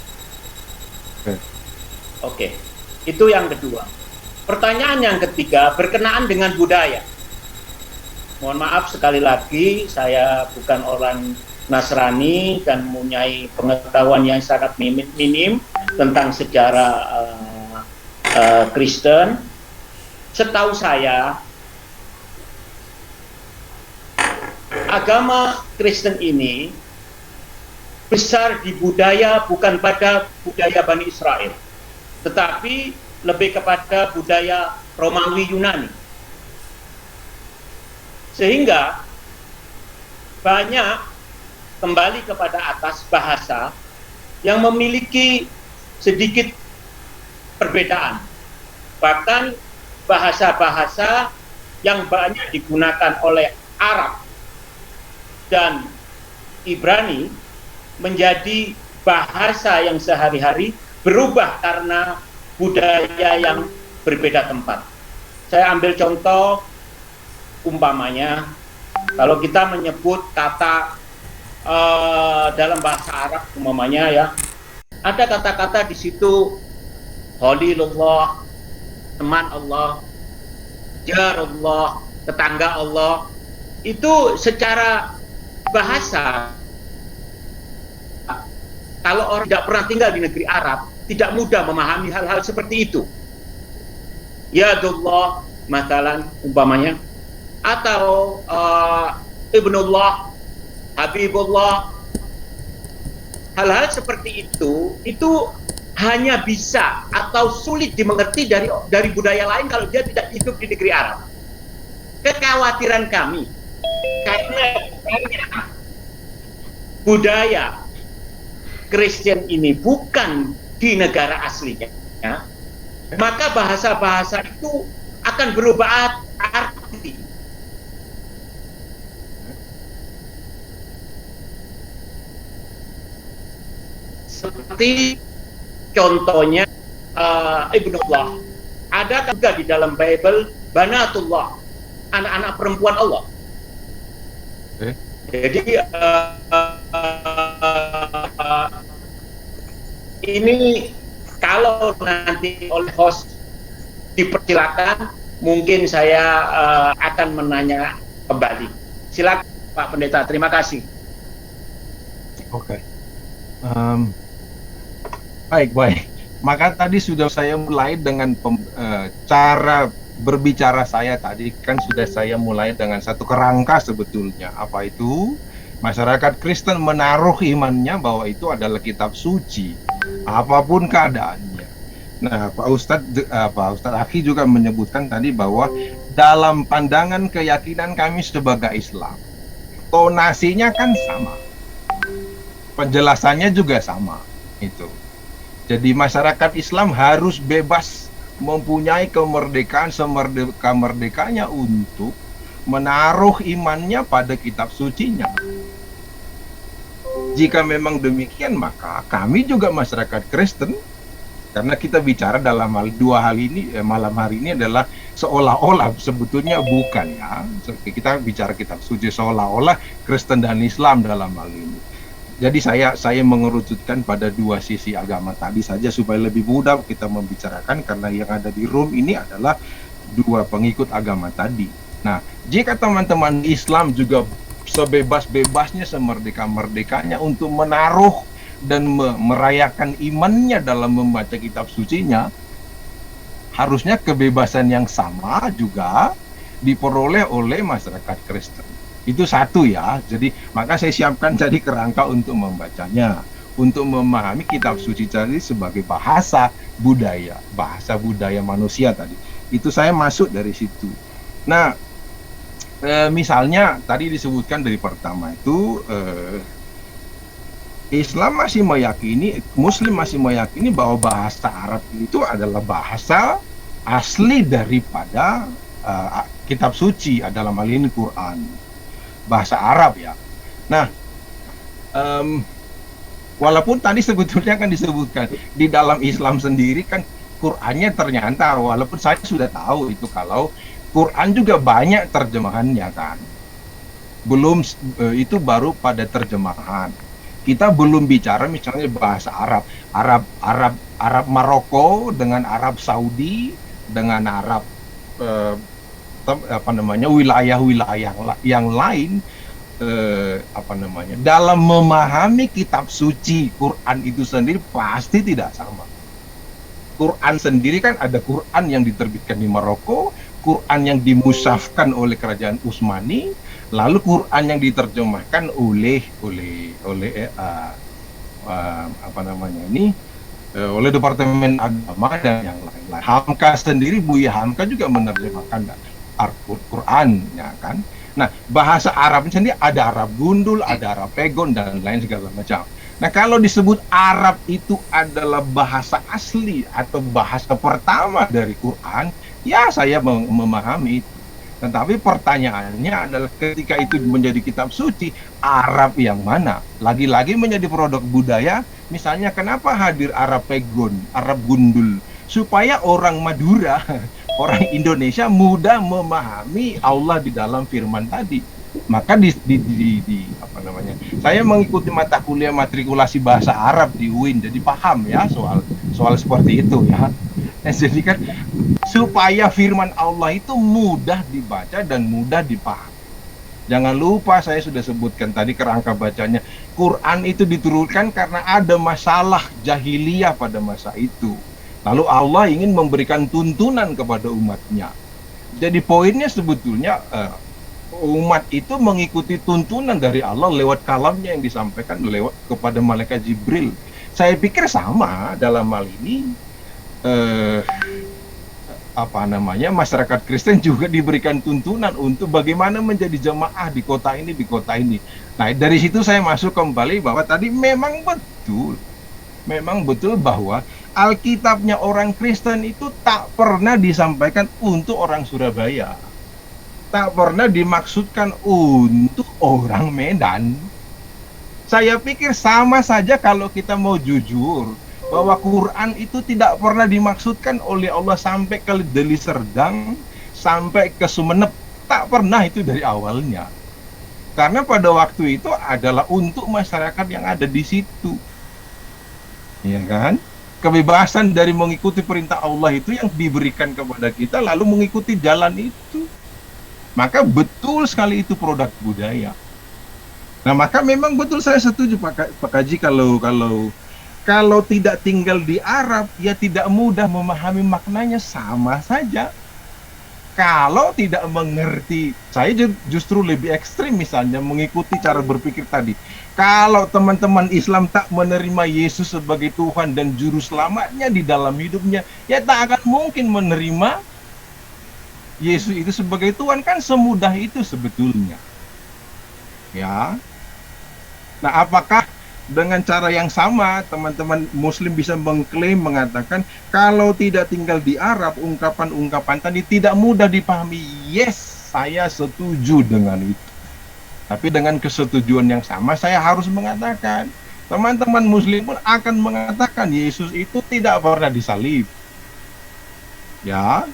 Oke. Itu yang kedua. Pertanyaan yang ketiga berkenaan dengan budaya. Mohon maaf sekali lagi, saya bukan orang Nasrani dan mempunyai pengetahuan yang sangat minim tentang sejarah Kristen. Setahu saya, agama Kristen ini besar di budaya bukan pada budaya Bani Israel, tetapi lebih kepada budaya Romawi Yunani. Sehingga banyak kembali kepada atas bahasa yang memiliki sedikit perbedaan. Bahkan bahasa-bahasa yang banyak digunakan oleh Arab dan Ibrani menjadi bahasa yang sehari-hari berubah karena budaya yang berbeda tempat. Saya ambil contoh, umpamanya kalau kita menyebut kata dalam bahasa Arab, umpamanya ya, ada kata-kata di situ Khalilullah, teman Allah, jarullah, tetangga Allah. Itu secara bahasa, kalau orang tidak pernah tinggal di negeri Arab, tidak mudah memahami hal-hal seperti itu. Yadullah, masalan, umpamanya, atau Ibnullah, Habibullah, hal-hal seperti itu hanya bisa atau sulit dimengerti dari budaya lain kalau dia tidak hidup di negeri Arab. Kekhawatiran kami, karena budaya Kristen ini bukan di negara aslinya, ya, maka bahasa-bahasa itu akan berubah arti. Seperti contohnya Ibnullah, ada juga di dalam Bible Banatullah, anak-anak perempuan Allah. Jadi ini kalau nanti oleh host dipersilakan, mungkin saya akan menanya kembali. Silakan Pak Pendeta, terima kasih. Oke. Baik. Maka tadi sudah saya mulai dengan cara berbicara saya tadi, kan sudah saya mulai dengan satu kerangka sebetulnya. Apa itu? Masyarakat Kristen menaruh imannya bahwa itu adalah kitab suci, apapun keadaannya. Nah, Pak Ustadz Aki juga menyebutkan tadi bahwa dalam pandangan keyakinan kami sebagai Islam, tonasinya kan sama, penjelasannya juga sama. Itu. Jadi masyarakat Islam harus bebas, mempunyai kemerdekaan semerdeka-merdekanya untuk menaruh imannya pada kitab sucinya. Jika memang demikian, maka kami juga masyarakat Kristen, karena kita bicara dalam dua hal ini, malam hari ini adalah seolah-olah, sebetulnya bukan ya. Kita bicara kitab suci seolah-olah Kristen dan Islam dalam hal ini. Jadi saya mengerucutkan pada dua sisi agama tadi saja supaya lebih mudah kita membicarakan, karena yang ada di room ini adalah dua pengikut agama tadi. Nah, jika teman-teman Islam juga sebebas-bebasnya, semerdeka-merdekanya untuk menaruh dan merayakan imannya dalam membaca kitab sucinya, harusnya kebebasan yang sama juga diperoleh oleh masyarakat Kristen. Itu satu ya. Jadi maka saya siapkan jadi kerangka untuk membacanya, untuk memahami kitab suci tadi sebagai bahasa budaya manusia tadi. Itu saya masuk dari situ. Nah, misalnya tadi disebutkan dari pertama itu Islam masih meyakini, Muslim masih meyakini bahwa bahasa Arab itu adalah bahasa asli daripada kitab suci, dalam hal ini Quran, bahasa Arab ya. Nah, walaupun tadi sebetulnya kan disebutkan di dalam Islam sendiri kan Qurannya ternyata, walaupun saya sudah tahu itu kalau Quran juga banyak terjemahannya kan, belum itu baru pada terjemahan. Kita belum bicara misalnya bahasa Arab Maroko dengan Arab Saudi dengan Arab wilayah-wilayah yang lain, dalam memahami kitab suci Quran itu sendiri pasti tidak sama. Quran sendiri kan ada Quran yang diterbitkan di Maroko, Quran yang dimushafkan oleh kerajaan Utsmani, lalu Quran yang diterjemahkan oleh oleh Departemen Agama dan yang lain-lain. Hamka sendiri, Buya Hamka juga menerjemahkan Al-Quran, ya kan. Nah, bahasa Arab sendiri ada Arab gundul, ada Arab pegon dan lain segala macam. Nah, kalau disebut Arab itu adalah bahasa asli atau bahasa pertama dari Quran, ya saya memahami itu. Tetapi pertanyaannya adalah ketika itu menjadi kitab suci, Arab yang mana? Lagi-lagi menjadi produk budaya. Misalnya kenapa hadir Arab pegon, Arab gundul? Supaya orang Madura, orang Indonesia mudah memahami Allah di dalam firman tadi. Maka saya mengikuti mata kuliah matrikulasi bahasa Arab di UIN, jadi paham ya soal seperti itu ya. Jadi kan supaya firman Allah itu mudah dibaca dan mudah dipahami. Jangan lupa saya sudah sebutkan tadi kerangka bacanya. Quran itu diturunkan karena ada masalah jahiliyah pada masa itu. Lalu Allah ingin memberikan tuntunan kepada umatnya. Jadi poinnya sebetulnya umat itu mengikuti tuntunan dari Allah lewat kalamnya yang disampaikan lewat kepada malaikat Jibril. Saya pikir sama dalam hal ini. Masyarakat Kristen juga diberikan tuntunan untuk bagaimana menjadi jemaah di kota ini, di kota ini. Nah, dari situ saya masuk kembali bahwa tadi memang betul bahwa Alkitabnya orang Kristen itu tak pernah disampaikan untuk orang Surabaya, tak pernah dimaksudkan untuk orang Medan. Saya pikir sama saja kalau kita mau jujur bahwa Quran itu tidak pernah dimaksudkan oleh Allah sampai ke Deli Serdang, sampai ke Sumeneb. Tak pernah itu dari awalnya. Karena pada waktu itu adalah untuk masyarakat yang ada di situ. Ya kan? Kebebasan dari mengikuti perintah Allah itu yang diberikan kepada kita, lalu mengikuti jalan itu. Maka betul sekali itu produk budaya. Nah, maka memang betul saya setuju Pak Kaji kalau tidak tinggal di Arab, ya tidak mudah memahami maknanya, sama saja. Kalau tidak mengerti, saya justru lebih ekstrim misalnya mengikuti cara berpikir tadi. Kalau teman-teman Islam tak menerima Yesus sebagai Tuhan dan Juru Selamatnya di dalam hidupnya, ya tak akan mungkin menerima Yesus itu sebagai Tuhan, kan semudah itu sebetulnya. Ya. Nah, apakah dengan cara yang sama teman-teman Muslim bisa mengklaim, mengatakan kalau tidak tinggal di Arab, ungkapan-ungkapan tadi tidak mudah dipahami? Yes, saya setuju dengan itu. Tapi dengan kesetujuan yang sama saya harus mengatakan teman-teman Muslim pun akan mengatakan Yesus itu tidak pernah disalib. Ya,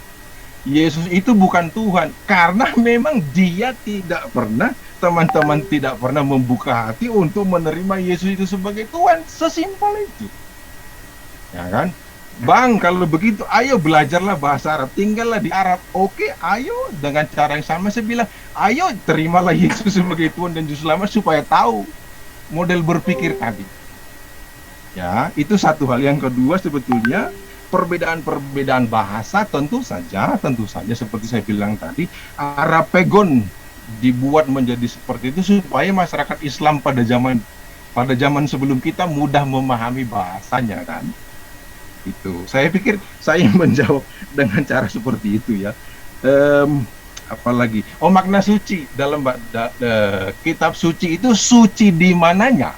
Yesus itu bukan Tuhan karena memang dia tidak pernah, teman-teman tidak pernah membuka hati untuk menerima Yesus itu sebagai Tuhan. Sesimpel itu. Ya kan? Bang, kalau begitu ayo belajarlah bahasa Arab, tinggallah di Arab. Oke, ayo dengan cara yang sama saya bilang, ayo terimalah Yesus sebagai Tuhan dan Juru Selamat supaya tahu model berpikir tadi. Ya, itu satu hal. Yang kedua sebetulnya perbedaan bahasa tentu saja seperti saya bilang tadi, Arab pegon dibuat menjadi seperti itu supaya masyarakat Islam pada zaman sebelum kita mudah memahami bahasanya kan. Itu saya pikir saya menjawab dengan cara seperti itu ya. Apalagi makna suci dalam kitab suci itu suci di mananya,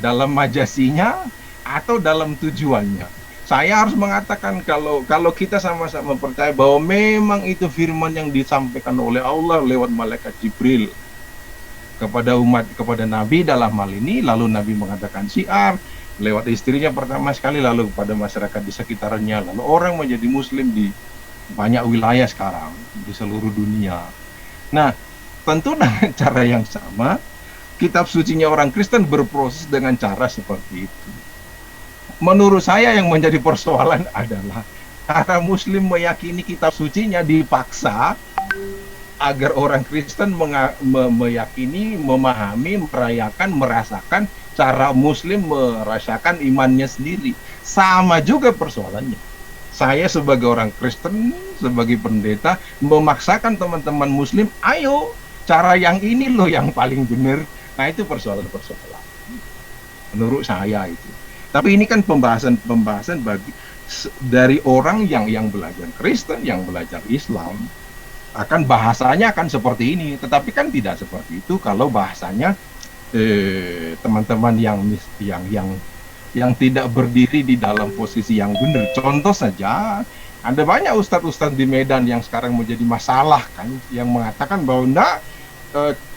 dalam majasinya atau dalam tujuannya. Saya harus mengatakan kalau kita sama-sama percaya bahwa memang itu firman yang disampaikan oleh Allah lewat malaikat Jibril kepada umat, kepada Nabi dalam hal ini, lalu Nabi mengatakan syiar lewat istrinya pertama sekali, lalu kepada masyarakat di sekitarnya, lalu orang menjadi muslim di banyak wilayah sekarang di seluruh dunia. Nah, tentu dengan cara yang sama kitab sucinya orang Kristen berproses dengan cara seperti itu. Menurut saya yang menjadi persoalan adalah para muslim meyakini kitab sucinya dipaksa agar orang Kristen meyakini, memahami, merayakan, merasakan cara muslim merasakan imannya sendiri. Sama juga persoalannya. Saya sebagai orang Kristen, sebagai pendeta, memaksakan teman-teman muslim, ayo cara yang ini loh yang paling benar. Nah, itu persoalan-persoalan menurut saya itu. Tapi ini kan pembahasan dari orang yang belajar Kristen, yang belajar Islam, akan bahasanya akan seperti ini. Tetapi kan tidak seperti itu kalau bahasanya teman-teman yang tidak berdiri di dalam posisi yang benar. Contoh saja, ada banyak ustadz-ustadz di Medan yang sekarang menjadi masalah kan, yang mengatakan bahwa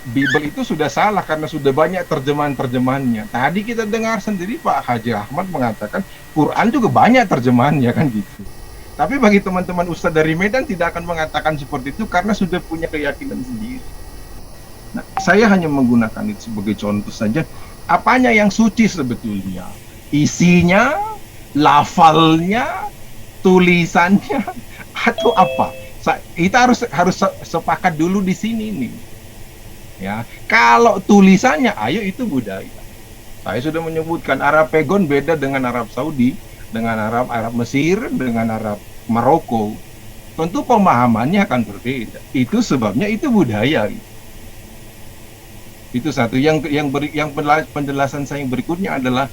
Bible itu sudah salah karena sudah banyak terjemahan-terjemahannya. Tadi kita dengar sendiri Pak Haji Ahmad mengatakan Quran juga banyak terjemahannya kan gitu. Tapi bagi teman-teman ustadz dari Medan tidak akan mengatakan seperti itu karena sudah punya keyakinan sendiri. Nah, saya hanya menggunakan itu sebagai contoh saja. Apanya yang suci sebetulnya? Isinya, lafalnya, tulisannya, atau apa? Kita harus sepakat dulu di sini nih. Ya, kalau tulisannya, ayo itu budaya. Saya sudah menyebutkan Arapegon beda dengan Arab Saudi, dengan Arab Mesir, dengan Arab Maroko. Tentu pemahamannya akan berbeda. Itu sebabnya itu budaya. Itu satu. Yang penjelasan saya yang berikutnya adalah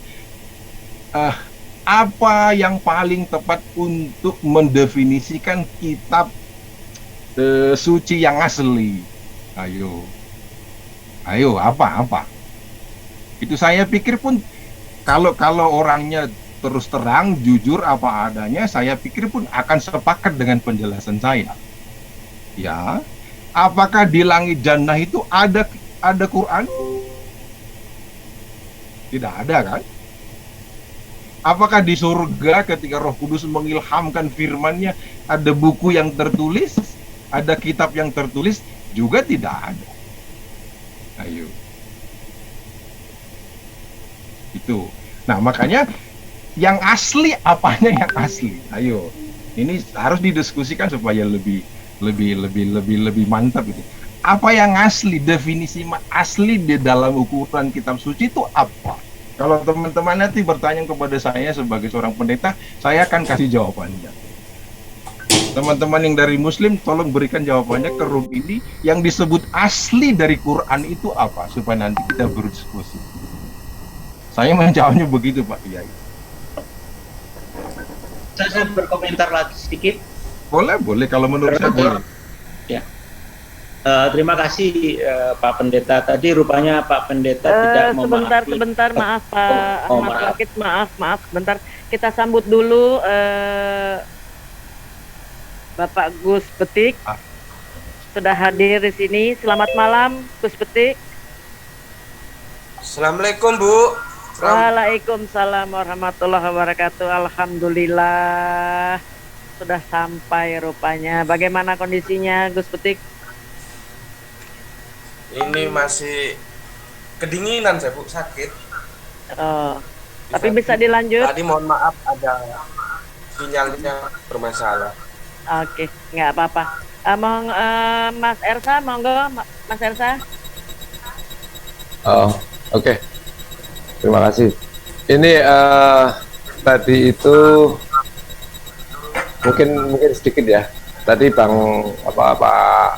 apa yang paling tepat untuk mendefinisikan kitab suci yang asli. Ayo, apa? Itu saya pikir pun kalau orangnya terus terang, jujur apa adanya, saya pikir pun akan sepakat dengan penjelasan saya. Ya, apakah di langit jannah itu ada Quran? Tidak ada kan? Apakah di surga ketika Roh Kudus mengilhamkan firman-Nya ada buku yang tertulis, ada kitab yang tertulis? Juga tidak ada. Ayo. Itu. Nah, makanya yang asli apanya yang asli? Ayo. Ini harus didiskusikan supaya lebih mantap gitu. Apa yang asli? Definisi asli di dalam ukuran kitab suci itu apa? Kalau teman-teman nanti bertanya kepada saya sebagai seorang pendeta, saya akan kasih jawabannya. Teman-teman yang dari Muslim, tolong berikan jawabannya ke room ini. Yang disebut asli dari Quran itu apa? Supaya nanti kita berdiskusi. Saya menjawabnya begitu, Pak Kiai. Saya berkomentar lagi sedikit. Boleh. Kalau menurut saya boleh. Ya. Terima kasih Pak Pendeta. Tadi rupanya Pak Pendeta tidak memahami. Sebentar, maaf Pak Ahmad Rakit, maaf. Sebentar, kita sambut dulu Bapak Gus Petik. Sudah hadir di sini. Selamat malam, Gus Petik. Assalamualaikum, Bu. Waalaikumsalam warahmatullahi wabarakatuh. Alhamdulillah sudah sampai rupanya. Bagaimana kondisinya, Gus Petik? Ini masih kedinginan saya, Bu, sakit. Oh, tapi bisa dilanjut? Tadi mohon maaf ada sinyalnya bermasalah. Oke, nggak apa-apa. Mas Ersa, monggo, Mas Ersa. Oh, oke. Terima kasih. Ini tadi itu mungkin sedikit ya. Tadi Pak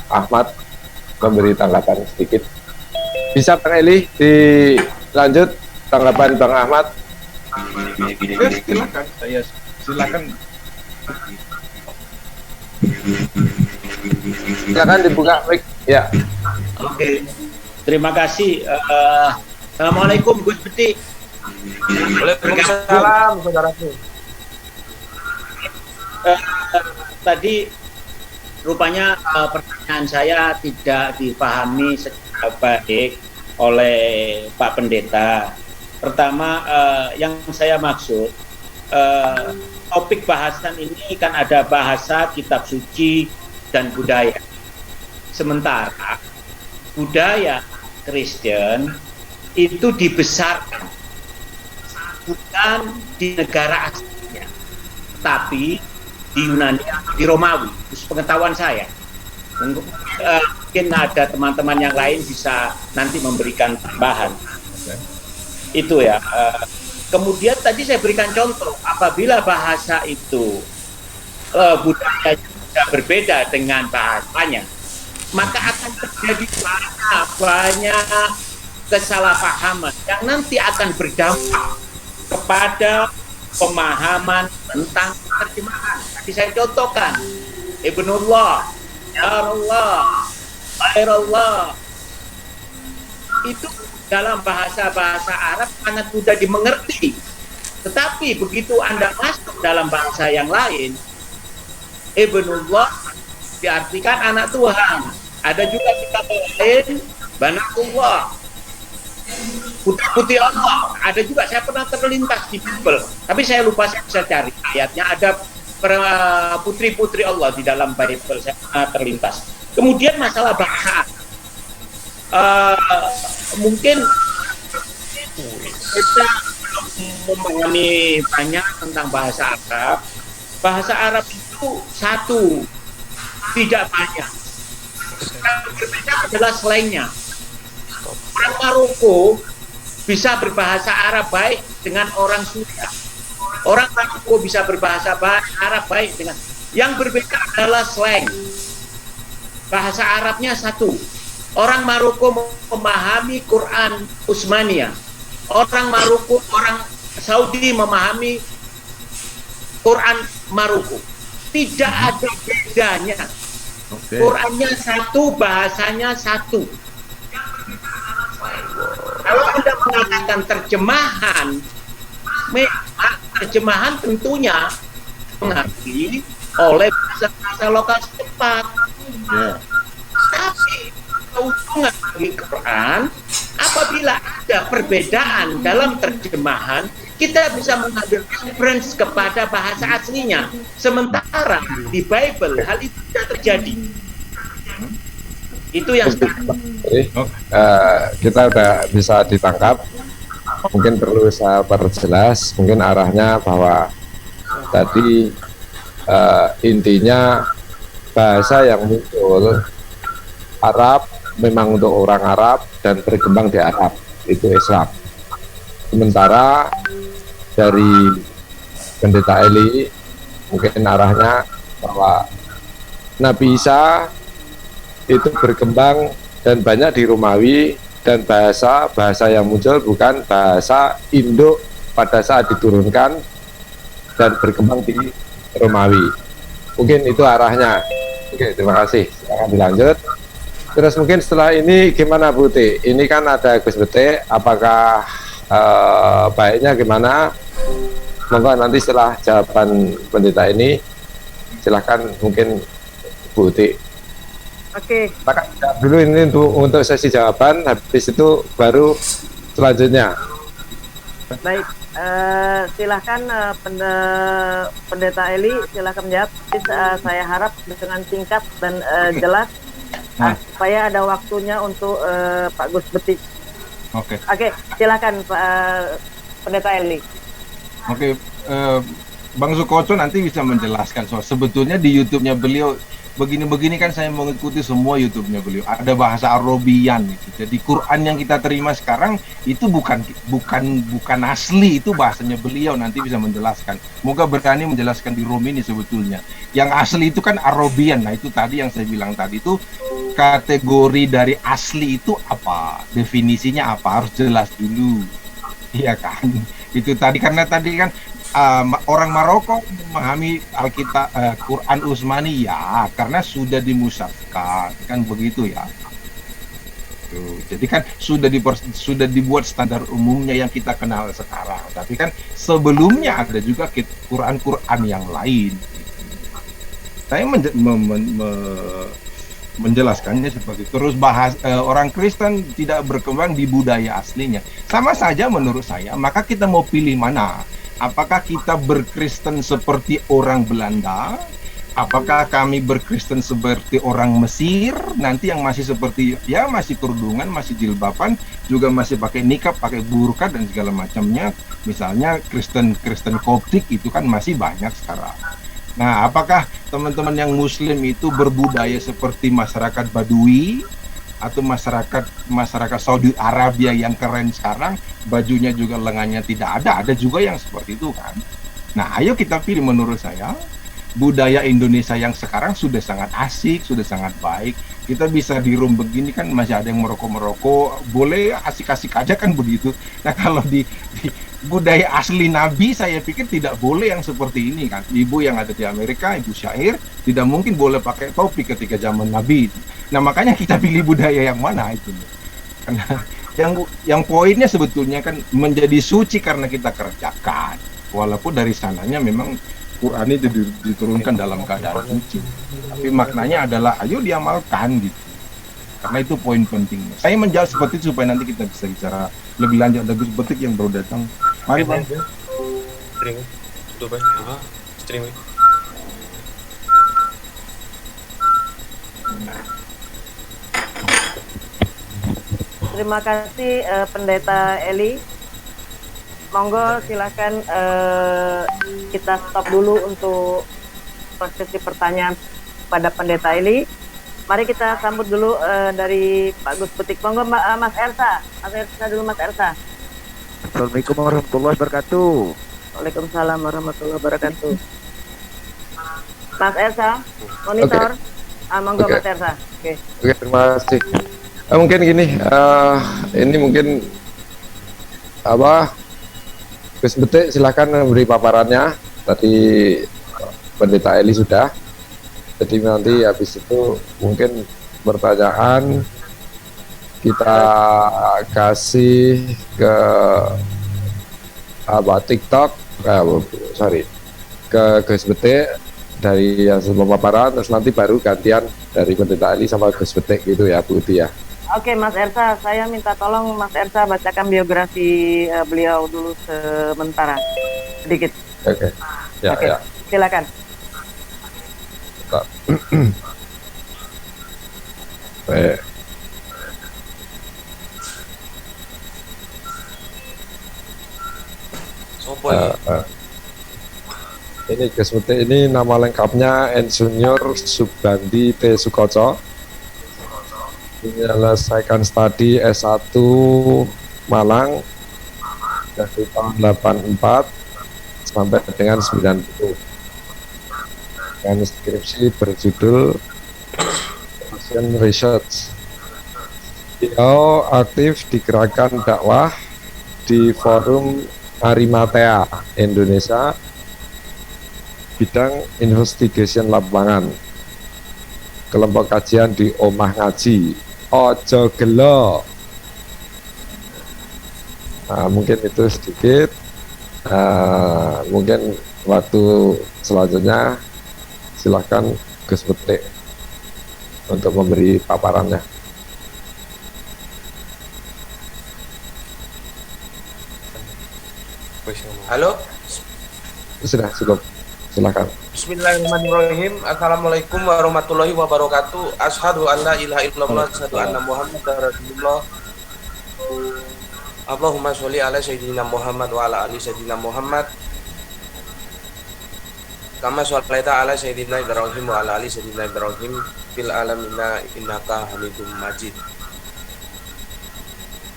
Ahmad memberi tanggapan sedikit. Bisa Bang Eli dilanjut tanggapan Bang Ahmad? Silakan, silakan. Silakan dibuka mic. Ya. Oke, terima kasih. Assalamualaikum Gus Beti. Waalaikumsalam, saudaraku. Tadi rupanya pertanyaan saya tidak dipahami secara baik oleh Pak Pendeta. Pertama, yang saya maksud, topik bahasan ini kan ada bahasa, kitab suci, dan budaya. Sementara budaya Kristen itu dibesarkan bukan di negara aslinya, tapi di Yunani, di Romawi. Itu pengetahuan saya. Mungkin ada teman-teman yang lain bisa nanti memberikan tambahan. Itu ya. Kemudian tadi saya berikan contoh, apabila bahasa itu budayanya sudah berbeda dengan bahasanya, maka akan terjadi banyak kesalahpahaman yang nanti akan berdampak kepada pemahaman tentang terjemahan. Tadi saya contohkan, Ibnullah, Yarullah, Khairullah, itu dalam bahasa-bahasa Arab sangat mudah dimengerti. Tetapi begitu Anda masuk dalam bahasa yang lain, Ibnullah diartikan anak Tuhan. Ada juga kitab lain, Banatullah, putri-putri Allah. Ada juga, saya pernah terlintas di Bible, tapi saya lupa, saya bisa cari ayatnya. Ada putri-putri Allah di dalam Bible, saya pernah terlintas. Kemudian masalah bahasa, mungkin kita memahami banyak tentang bahasa Arab. Bahasa Arab itu satu, tidak banyak. Yang berbeda adalah slangnya. Orang Maroko bisa berbahasa Arab baik dengan orang Suriah. Orang Maroko bisa berbahasa Arab baik dengan. Yang berbeda adalah slang. Bahasa Arabnya satu. Orang Maroko memahami Quran Utsmaniyah. Orang Maroko, orang Saudi memahami Quran Maroko. Tidak ada bedanya. Qurannya satu, bahasanya satu. Kalau Anda mengatakan terjemahan, terjemahan tentunya mengerti oleh bahasa lokal setempat. Tapi keuntungan bagi Quran, apabila ada perbedaan dalam terjemahan, kita bisa mengambil reference kepada bahasa aslinya. Sementara di Bible hal itu tidak terjadi. Itu yang kita udah bisa ditangkap. Mungkin perlu saya perjelas, mungkin arahnya bahwa tadi intinya bahasa yang muncul Arab memang untuk orang Arab dan berkembang di Arab, itu Islam. Sementara dari Pendeta Eli mungkin arahnya bahwa Nabi Isa itu berkembang dan banyak di Romawi, dan bahasa yang muncul bukan bahasa Indo pada saat diturunkan dan berkembang di Romawi. Mungkin itu arahnya. Oke, terima kasih. Silakan dilanjut. Terus mungkin setelah ini gimana Bu T? Ini kan ada Gus Bete, apakah baiknya gimana? Monggo nanti setelah jawaban pendeta ini silahkan mungkin Bu T. Oke. Maka dulu ini untuk sesi jawaban, habis itu baru selanjutnya. Baik, silahkan Pendeta Eli, silahkan menjawab. Saya harap dengan singkat dan jelas, supaya ada waktunya untuk Pak Gus Beti. Oke, silakan Pak Pendeta Eli. Oke, Bang Sukoco nanti bisa menjelaskan soal sebetulnya di YouTube-nya beliau begini-begini kan saya mengikuti semua YouTube-nya beliau. Ada bahasa Arabian gitu. Jadi Quran yang kita terima sekarang itu bukan asli, itu bahasanya beliau, nanti bisa menjelaskan. Moga berani menjelaskan di room ini sebetulnya. Yang asli itu kan Arabian. Nah, itu tadi yang saya bilang tadi itu kategori dari asli itu apa? Definisinya apa? Harus jelas dulu. Iya kan? Itu tadi karena tadi kan orang Maroko memahami Alkitab Quran Utsmani ya karena sudah dimusafkan kan begitu ya. Tuh, jadi kan sudah dibuat standar umumnya yang kita kenal sekarang. Tapi kan sebelumnya ada juga Quran-Quran yang lain. Saya menjelaskannya seperti itu. Terus orang Kristen tidak berkembang di budaya aslinya. Sama saja menurut saya. Maka kita mau pilih mana? Apakah kita berkristen seperti orang Belanda? Apakah kami berkristen seperti orang Mesir? Nanti yang masih seperti ya masih kerudungan, masih jilbaban, juga masih pakai nikab, pakai burqa dan segala macamnya. Misalnya Kristen Koptik itu kan masih banyak sekarang. Nah, apakah teman-teman yang Muslim itu berbudaya seperti masyarakat Badui atau masyarakat Saudi Arabia yang keren sekarang, bajunya juga lengannya tidak ada juga yang seperti itu kan. Nah, ayo kita pilih. Menurut saya budaya Indonesia yang sekarang sudah sangat asik, sudah sangat baik. Kita bisa di room begini kan masih ada yang merokok, boleh asik-asik aja kan begitu. Nah, kalau di budaya asli Nabi saya pikir tidak boleh yang seperti ini kan. Ibu yang ada di Amerika, ibu syair, tidak mungkin boleh pakai topi ketika zaman Nabi. Nah, makanya kita pilih budaya yang mana itu. Karena yang poinnya sebetulnya kan menjadi suci karena kita kerjakan. Walaupun dari sananya memang Quran itu diturunkan dalam keadaan suci. Tapi maknanya adalah ayo diamalkan gitu. Karena itu poin pentingnya. Saya menjawab seperti itu supaya nanti kita bisa bicara lebih lanjut. Ada Gus Betik yang baru datang. Mari Bang. Streaming. Tuh Bang. Streaming. Terima kasih Pendeta Eli. Monggo silakan kita stop dulu untuk prosesi pertanyaan pada Pendeta Eli. Mari kita sambut dulu dari Pak Gus Betik. Monggo Mas Ersa. Mas Ersa dulu, Mas Ersa. Assalamualaikum warahmatullahi wabarakatuh. Waalaikumsalam warahmatullahi wabarakatuh. Mas Ersa, monitor. Monggo Mas Ersa. Oke, Terima kasih. Mungkin gini, ini mungkin Gus Betik silakan memberi paparannya. Tadi Pendeta Eli sudah. Jadi nanti habis itu mungkin pertanyaan kita kasih ke TikTok, ke Gus Betik dari yang sebelum paparan, terus nanti baru gantian dari Pendeta Eli sama Gus Betik gitu ya Bu Uti ya. Oke, Mas Ersa, saya minta tolong Mas Ersa bacakan biografi beliau dulu sementara, sedikit. Oke. Ya, Oke, ya. silakan. Baik. Sopo ini? Ini Gus Betik ini nama lengkapnya Insinyur Subandi T. Sukoco. Menyelesaikan studi S1 Malang dari tahun 84 sampai dengan 90. Dan skripsi berjudul Ocean Research. Beliau aktif di gerakan dakwah di Forum Arimatea Indonesia bidang investigation lapangan, kelompok kajian di Omah Ngaji Ojo Gelo. Nah, mungkin itu sedikit. Mungkin waktu selanjutnya silahkan Gus Betik untuk memberi paparannya. Halo? Sudah cukup, silahkan. Bismillahirrahmanirrahim. Assalamualaikum warahmatullahi wabarakatuh. Asyhadu an la ilaha illallah, asyhadu anna Muhammadar Rasulullah. Allahumma sholli ala sayyidina Muhammad wa ala ali sayyidina Muhammad. Kama sholaita ala sayyidina Ibrahim wa ala ali sayyidina Ibrahim fil alamina innaka Hamidum Majid.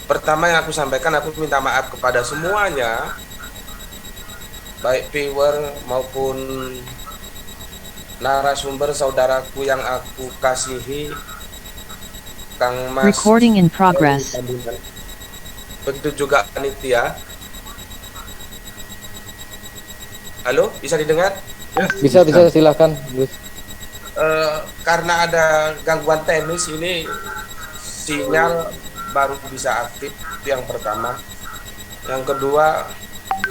Pertama yang aku sampaikan, aku minta maaf kepada semuanya, baik viewer maupun narasumber saudaraku yang aku kasihi, Kang Mas Recording in progress. begitu juga panitia. Halo, bisa didengar? Bisa silakan, Gus. Karena ada gangguan teknis ini, sinyal baru bisa aktif, itu yang pertama. Yang kedua,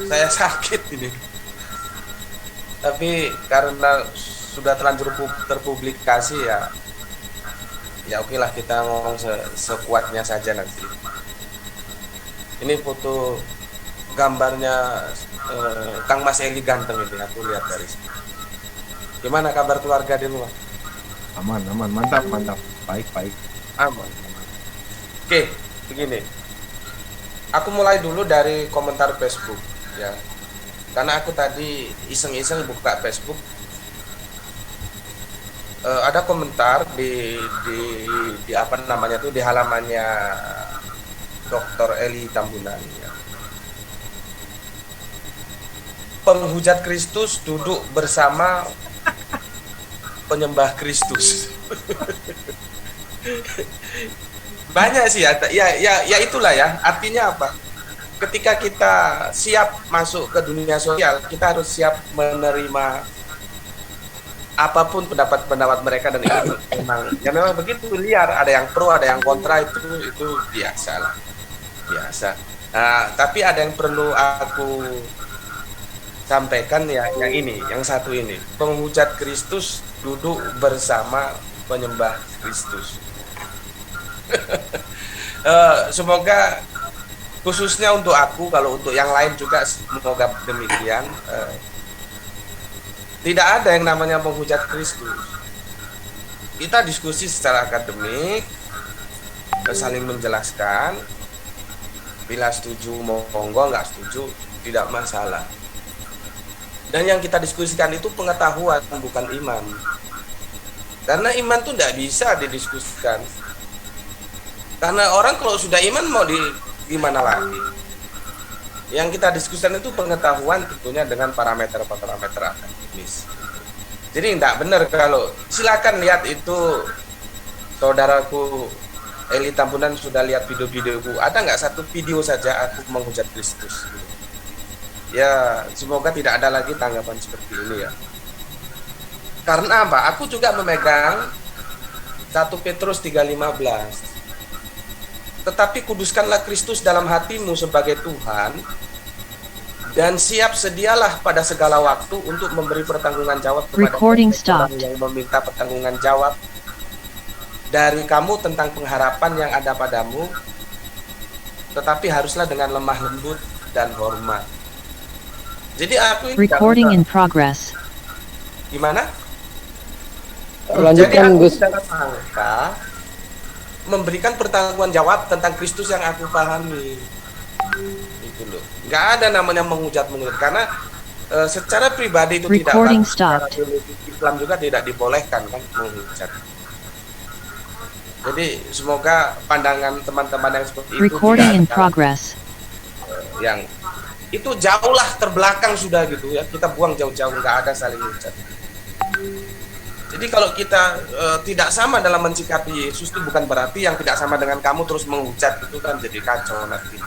saya sakit ini. Tapi karena sudah terlanjur terpublikasi ya oke lah, kita ngomong sekuatnya saja nanti. Ini foto gambarnya Kang Mas Eli ganteng ini, aku lihat dari sini. Gimana kabar keluarga di rumah? Aman, mantap, baik. Aman. Oke, begini. Aku mulai dulu dari komentar Facebook ya. Karena aku tadi iseng-iseng buka Facebook. Ada komentar di apa namanya tuh, di halamannya Dr. Eli Tambunan ya. Penghujat Kristus duduk bersama penyembah Kristus. Banyak sih ya itulah ya, artinya apa, ketika kita siap masuk ke dunia sosial, kita harus siap menerima apapun pendapat mereka, dan itu memang begitu liar, ada yang pro, ada yang kontra, itu biasa lah, biasa. Nah, tapi ada yang perlu aku sampaikan ya, yang satu ini, penghujat Kristus duduk bersama penyembah Kristus. Semoga khususnya untuk aku, kalau untuk yang lain juga semoga demikian. Tidak ada yang namanya penghujat Kristus. Kita diskusi secara akademik, saling menjelaskan. Bila setuju monggo, nggak setuju tidak masalah. Dan yang kita diskusikan itu pengetahuan, bukan iman. Karena iman tuh tidak bisa didiskusikan. Karena orang kalau sudah iman mau gimana lagi? Yang kita diskusikan itu pengetahuan, tentunya dengan parameter-parameter akademis. Jadi tidak benar kalau, silakan lihat itu, saudaraku Eli Tambunan sudah lihat video-videoku. Ada nggak satu video saja aku menghujat Kristus? Ya, semoga tidak ada lagi tanggapan seperti ini ya. Karena apa? Aku juga memegang 1 Petrus 3:15. Tetapi kuduskanlah Kristus dalam hatimu sebagai Tuhan, dan siap sedialah pada segala waktu untuk memberi pertanggungan jawab kepada orang yang meminta pertanggungan jawab dari kamu tentang pengharapan yang ada padamu, tetapi haruslah dengan lemah lembut dan hormat. Jadi aku ini recording in progress. Gimana? Lanjutkan, Gus. Dalam rangka memberikan pertanggungan jawab tentang Kristus yang aku pahami. Itu loh. Nggak ada namanya menghujat karena secara pribadi itu recording tidak bagus. Islam juga tidak dibolehkan kan menghujat. Jadi semoga pandangan teman-teman yang seperti itu recording in progress. Yang itu jauhlah terbelakang sudah gitu ya, kita buang jauh-jauh, nggak ada saling hujat. Jadi kalau kita tidak sama dalam mencikapi Yesus, itu bukan berarti yang tidak sama dengan kamu terus menghujat, itu kan jadi kacau nanti.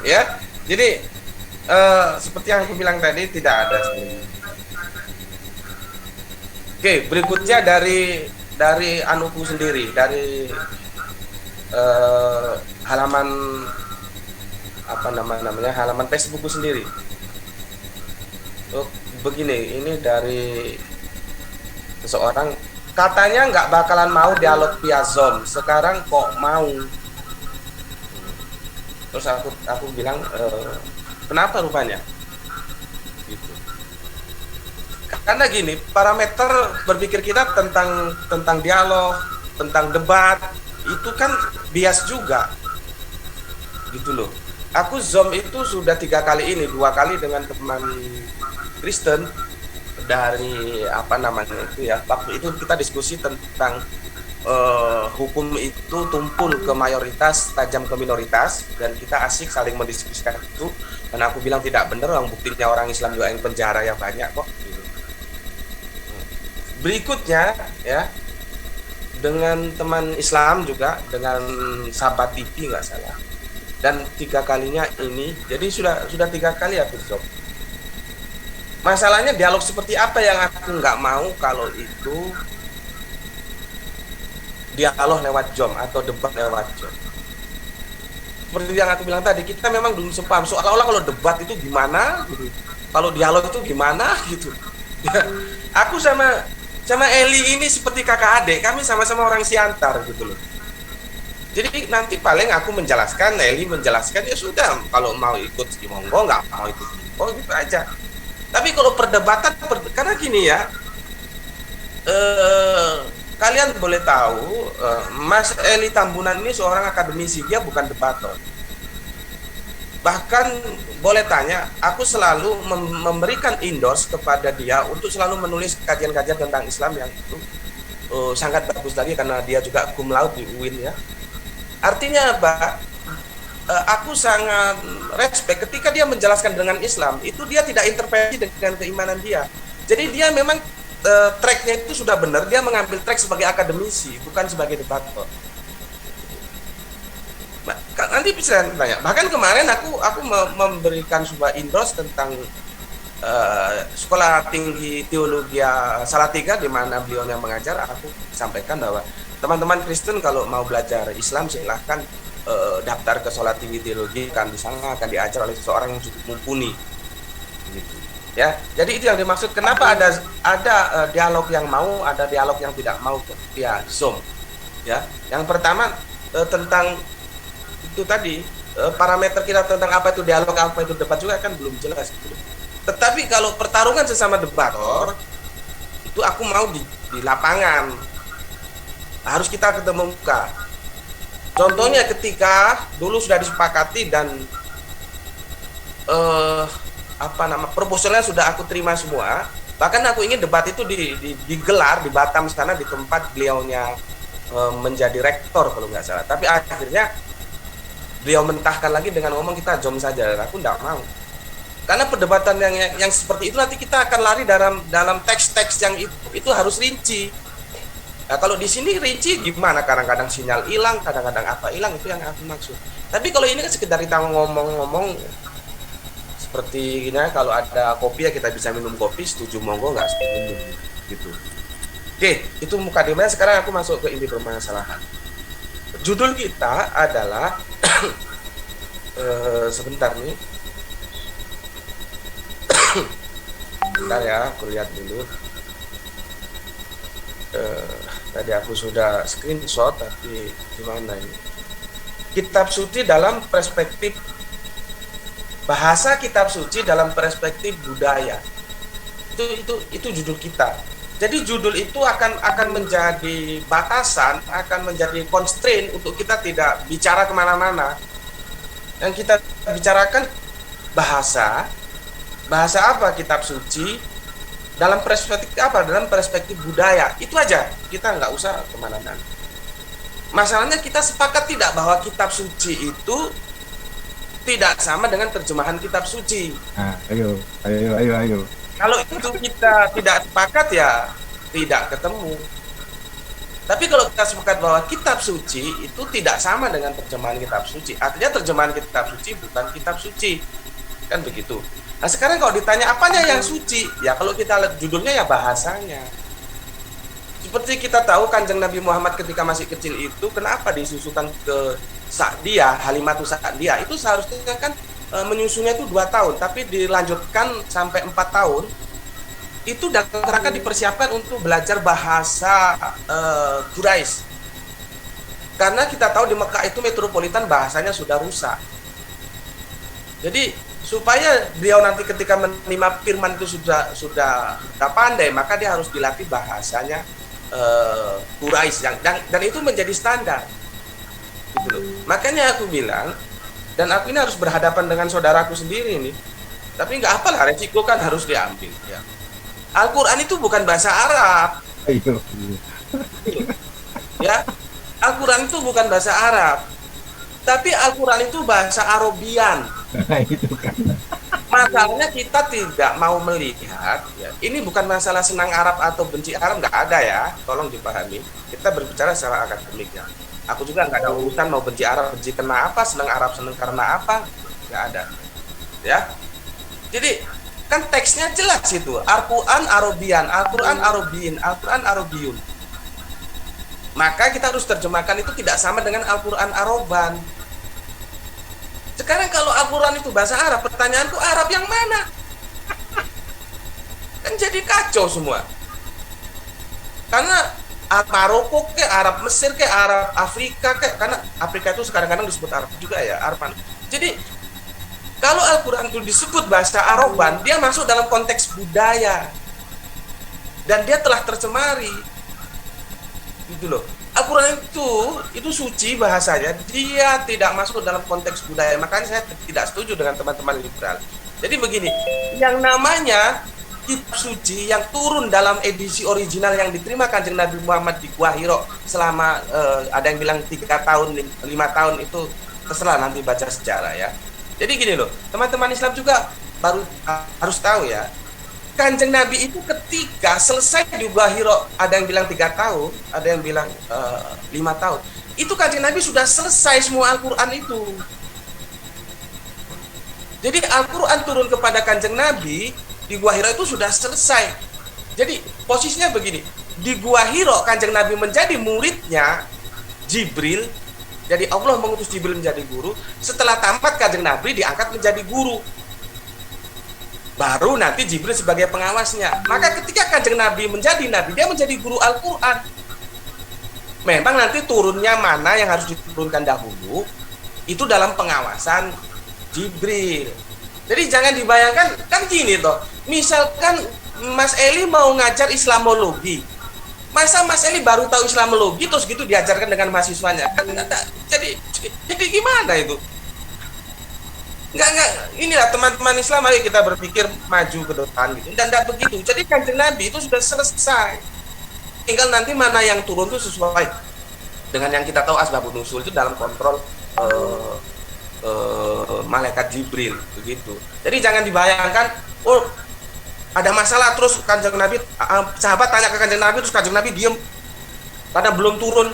Ya, jadi seperti yang aku bilang tadi, tidak ada. Oke, berikutnya dari anuku sendiri, dari halaman apa namanya halaman Facebookku sendiri. Begini, ini dari seseorang, katanya nggak bakalan mau dialog via Zoom, sekarang kok mau. Terus aku bilang, kenapa rupanya? Gitu. Karena gini, parameter berpikir kita tentang dialog, tentang debat, itu kan bias juga, gitu loh. Aku Zoom itu sudah 3 kali ini, 2 kali dengan teman Kristen dari apa namanya itu ya. Waktu itu kita diskusi tentang hukum itu tumpul ke mayoritas, tajam ke minoritas, dan kita asik saling mendiskusikan itu. Dan aku bilang tidak benar, orang buktinya orang Islam juga yang penjara yang banyak kok. Berikutnya ya, dengan teman Islam juga, dengan sahabat TV nggak salah. Dan 3 kalinya ini, jadi sudah 3 kali aku job. Masalahnya dialog seperti apa yang aku nggak mau kalau itu dialog lewat jom atau debat lewat jom. Seperti yang aku bilang tadi, kita memang belum sepaham seolah-olah kalau debat itu gimana gitu, kalau dialog itu gimana gitu. Aku sama Eli ini seperti kakak adik, kami sama-sama orang Siantar gitu loh. Jadi nanti paling aku menjelaskan, Eli menjelaskan, ya sudah, kalau mau ikut monggo, nggak mau ikut monggo, gitu aja. Tapi kalau perdebatan, karena gini ya, kalian boleh tahu, Mas Eli Tambunan ini seorang akademisi, dia bukan debator. Bahkan boleh tanya, aku selalu memberikan endorse kepada dia untuk selalu menulis kajian-kajian tentang Islam yang itu sangat bagus lagi, karena dia juga cum laude di UIN ya. Artinya apa? Aku sangat respect ketika dia menjelaskan dengan Islam, itu dia tidak intervensi dengan keimanan dia. Jadi dia memang tracknya itu sudah benar, dia mengambil track sebagai akademisi, bukan sebagai debator. Nanti bisa tanya. Bahkan kemarin aku memberikan sebuah endorse tentang Sekolah Tinggi Teologi Salatiga, di mana beliau yang mengajar. Aku sampaikan bahwa teman-teman Kristen kalau mau belajar Islam silahkan daftar ke Sekolah Tinggi Teologi, kan di sana akan diajar oleh seseorang yang cukup mumpuni. Gitu. Ya, jadi itu yang dimaksud. Kenapa ada dialog yang mau, ada dialog yang tidak mau via Zoom. Ya, yang pertama tentang itu tadi, parameter kita tentang apa itu dialog, apa itu debat juga kan belum jelas gitu. Tetapi kalau pertarungan sesama debator, itu aku mau di lapangan, harus kita ketemu muka. Contohnya ketika dulu sudah disepakati dan proposalnya sudah aku terima semua, bahkan aku ingin debat itu digelar di Batam sana, di tempat beliaunya menjadi rektor kalau nggak salah. Tapi akhirnya beliau mentahkan lagi dengan ngomong kita jom saja. Aku nggak mau, karena perdebatan yang seperti itu nanti kita akan lari dalam teks-teks yang itu harus rinci. Nah, kalau di sini rinci gimana? Kadang-kadang sinyal hilang, kadang-kadang apa hilang, itu yang aku maksud. Tapi kalau ini kan sekedar kita ngomong-ngomong seperti gini, kalau ada kopi ya kita bisa minum kopi, setuju monggo, nggak setuju gitu. Oke, itu mukadimahnya. Sekarang aku masuk ke inti permasalahan. Judul kita adalah sebentar nih. Bentar ya, aku lihat dulu. Tadi aku sudah screenshot, tapi gimana ini? Kitab suci dalam perspektif bahasa, kitab suci dalam perspektif budaya. Itu judul kita. Jadi judul itu akan menjadi batasan, akan menjadi constraint untuk kita tidak bicara kemana-mana. Yang kita bicarakan bahasa apa kitab suci, dalam perspektif apa? Dalam perspektif budaya. Itu aja, kita nggak usah kemana-mana. Masalahnya kita sepakat tidak bahwa kitab suci itu tidak sama dengan terjemahan kitab suci. Nah, ayo. Kalau itu kita tidak sepakat ya tidak ketemu. Tapi kalau kita sepakat bahwa kitab suci itu tidak sama dengan terjemahan kitab suci, artinya terjemahan kitab suci bukan kitab suci, kan begitu. Nah sekarang kalau ditanya apanya yang suci, ya kalau kita lihat judulnya ya bahasanya. Seperti kita tahu Kanjeng Nabi Muhammad ketika masih kecil itu kenapa disusukan ke Sa'diyah, Halimatus Sa'diyah, itu seharusnya kan menyusunya itu 2 tahun, tapi dilanjutkan sampai 4 tahun. Itu dalam rangka dipersiapkan untuk belajar bahasa Quraisy. Karena kita tahu di Mekah itu metropolitan bahasanya sudah rusak. Jadi supaya beliau nanti ketika menerima firman itu sudah pandai, maka dia harus dilatih bahasanya Quraisy dan itu menjadi standar. Gitu loh. Makanya aku bilang, dan aku ini harus berhadapan dengan saudaraku sendiri nih. Tapi nggak apalah, resiko kan harus diambil. Ya. Al-Quran itu bukan bahasa Arab. Ya, Al-Quran itu bukan bahasa Arab. Tapi Al-Quran itu bahasa Arabian. Itu kan. Masalahnya kita tidak mau melihat, ya, ini bukan masalah senang Arab atau benci Arab, nggak ada ya, tolong dipahami. Kita berbicara secara akademik ya. Aku juga nggak ada urusan mau benci Arab, benci karena apa, senang Arab, senang karena apa, nggak ada. Ya, jadi kan teksnya jelas itu, Al-Quran Arabian, Al-Quran Arabiin, Al-Quran Arabiyun. Maka kita harus terjemahkan itu tidak sama dengan Al-Quran Araban. Sekarang kalau Al-Quran itu bahasa Arab, pertanyaanku Arab yang mana? Kan jadi kacau semua. Karena Maroko ke Arab Mesir ke Arab Afrika ke, karena Afrika itu kadang-kadang disebut Arab juga ya, Araban. Jadi kalau Al-Quran itu disebut bahasa Araban, dia masuk dalam konteks budaya. Dan dia telah tercemari. Gitu loh. Al-Quran itu suci bahasanya, dia tidak masuk dalam konteks budaya. Makanya saya tidak setuju dengan teman-teman liberal. Jadi begini, yang namanya kitab suci yang turun dalam edisi original yang diterima Kanjeng Nabi Muhammad di Gua Hiro selama ada yang bilang 3 tahun, 5 tahun, itu terserah nanti baca sejarah ya. Jadi gini loh, teman-teman Islam juga baru harus tahu ya. Kanjeng Nabi itu ketika selesai di Gua Hiro, ada yang bilang 3 tahun, ada yang bilang 5 tahun. Itu Kanjeng Nabi sudah selesai semua Al-Quran itu. Jadi Al-Quran turun kepada Kanjeng Nabi di Gua Hiro itu sudah selesai. Jadi posisinya begini, di Gua Hiro Kanjeng Nabi menjadi muridnya Jibril. Jadi Allah mengutus Jibril menjadi guru. Setelah tamat Kanjeng Nabi diangkat menjadi guru. Baru nanti Jibril sebagai pengawasnya. Maka ketika Kanjeng Nabi menjadi Nabi, dia menjadi guru Al-Quran. Memang nanti turunnya mana yang harus diturunkan dahulu, itu dalam pengawasan Jibril. Jadi jangan dibayangkan, kan gini toh, misalkan Mas Eli mau ngajar Islamologi, masa Mas Eli baru tahu Islamologi terus gitu diajarkan dengan mahasiswanya? Kan jadi gimana itu? Enggak, inilah teman-teman Islam, ayo kita berpikir maju ke depan gitu. Dan tidak begitu. Jadi Kanjeng Nabi itu sudah selesai. Tinggal nanti mana yang turun itu sesuai dengan yang kita tahu asbabun nuzul itu dalam kontrol malaikat Jibril begitu. Jadi jangan dibayangkan, oh ada masalah terus Kanjeng Nabi, sahabat tanya ke Kanjeng Nabi terus Kanjeng Nabi diem karena belum turun.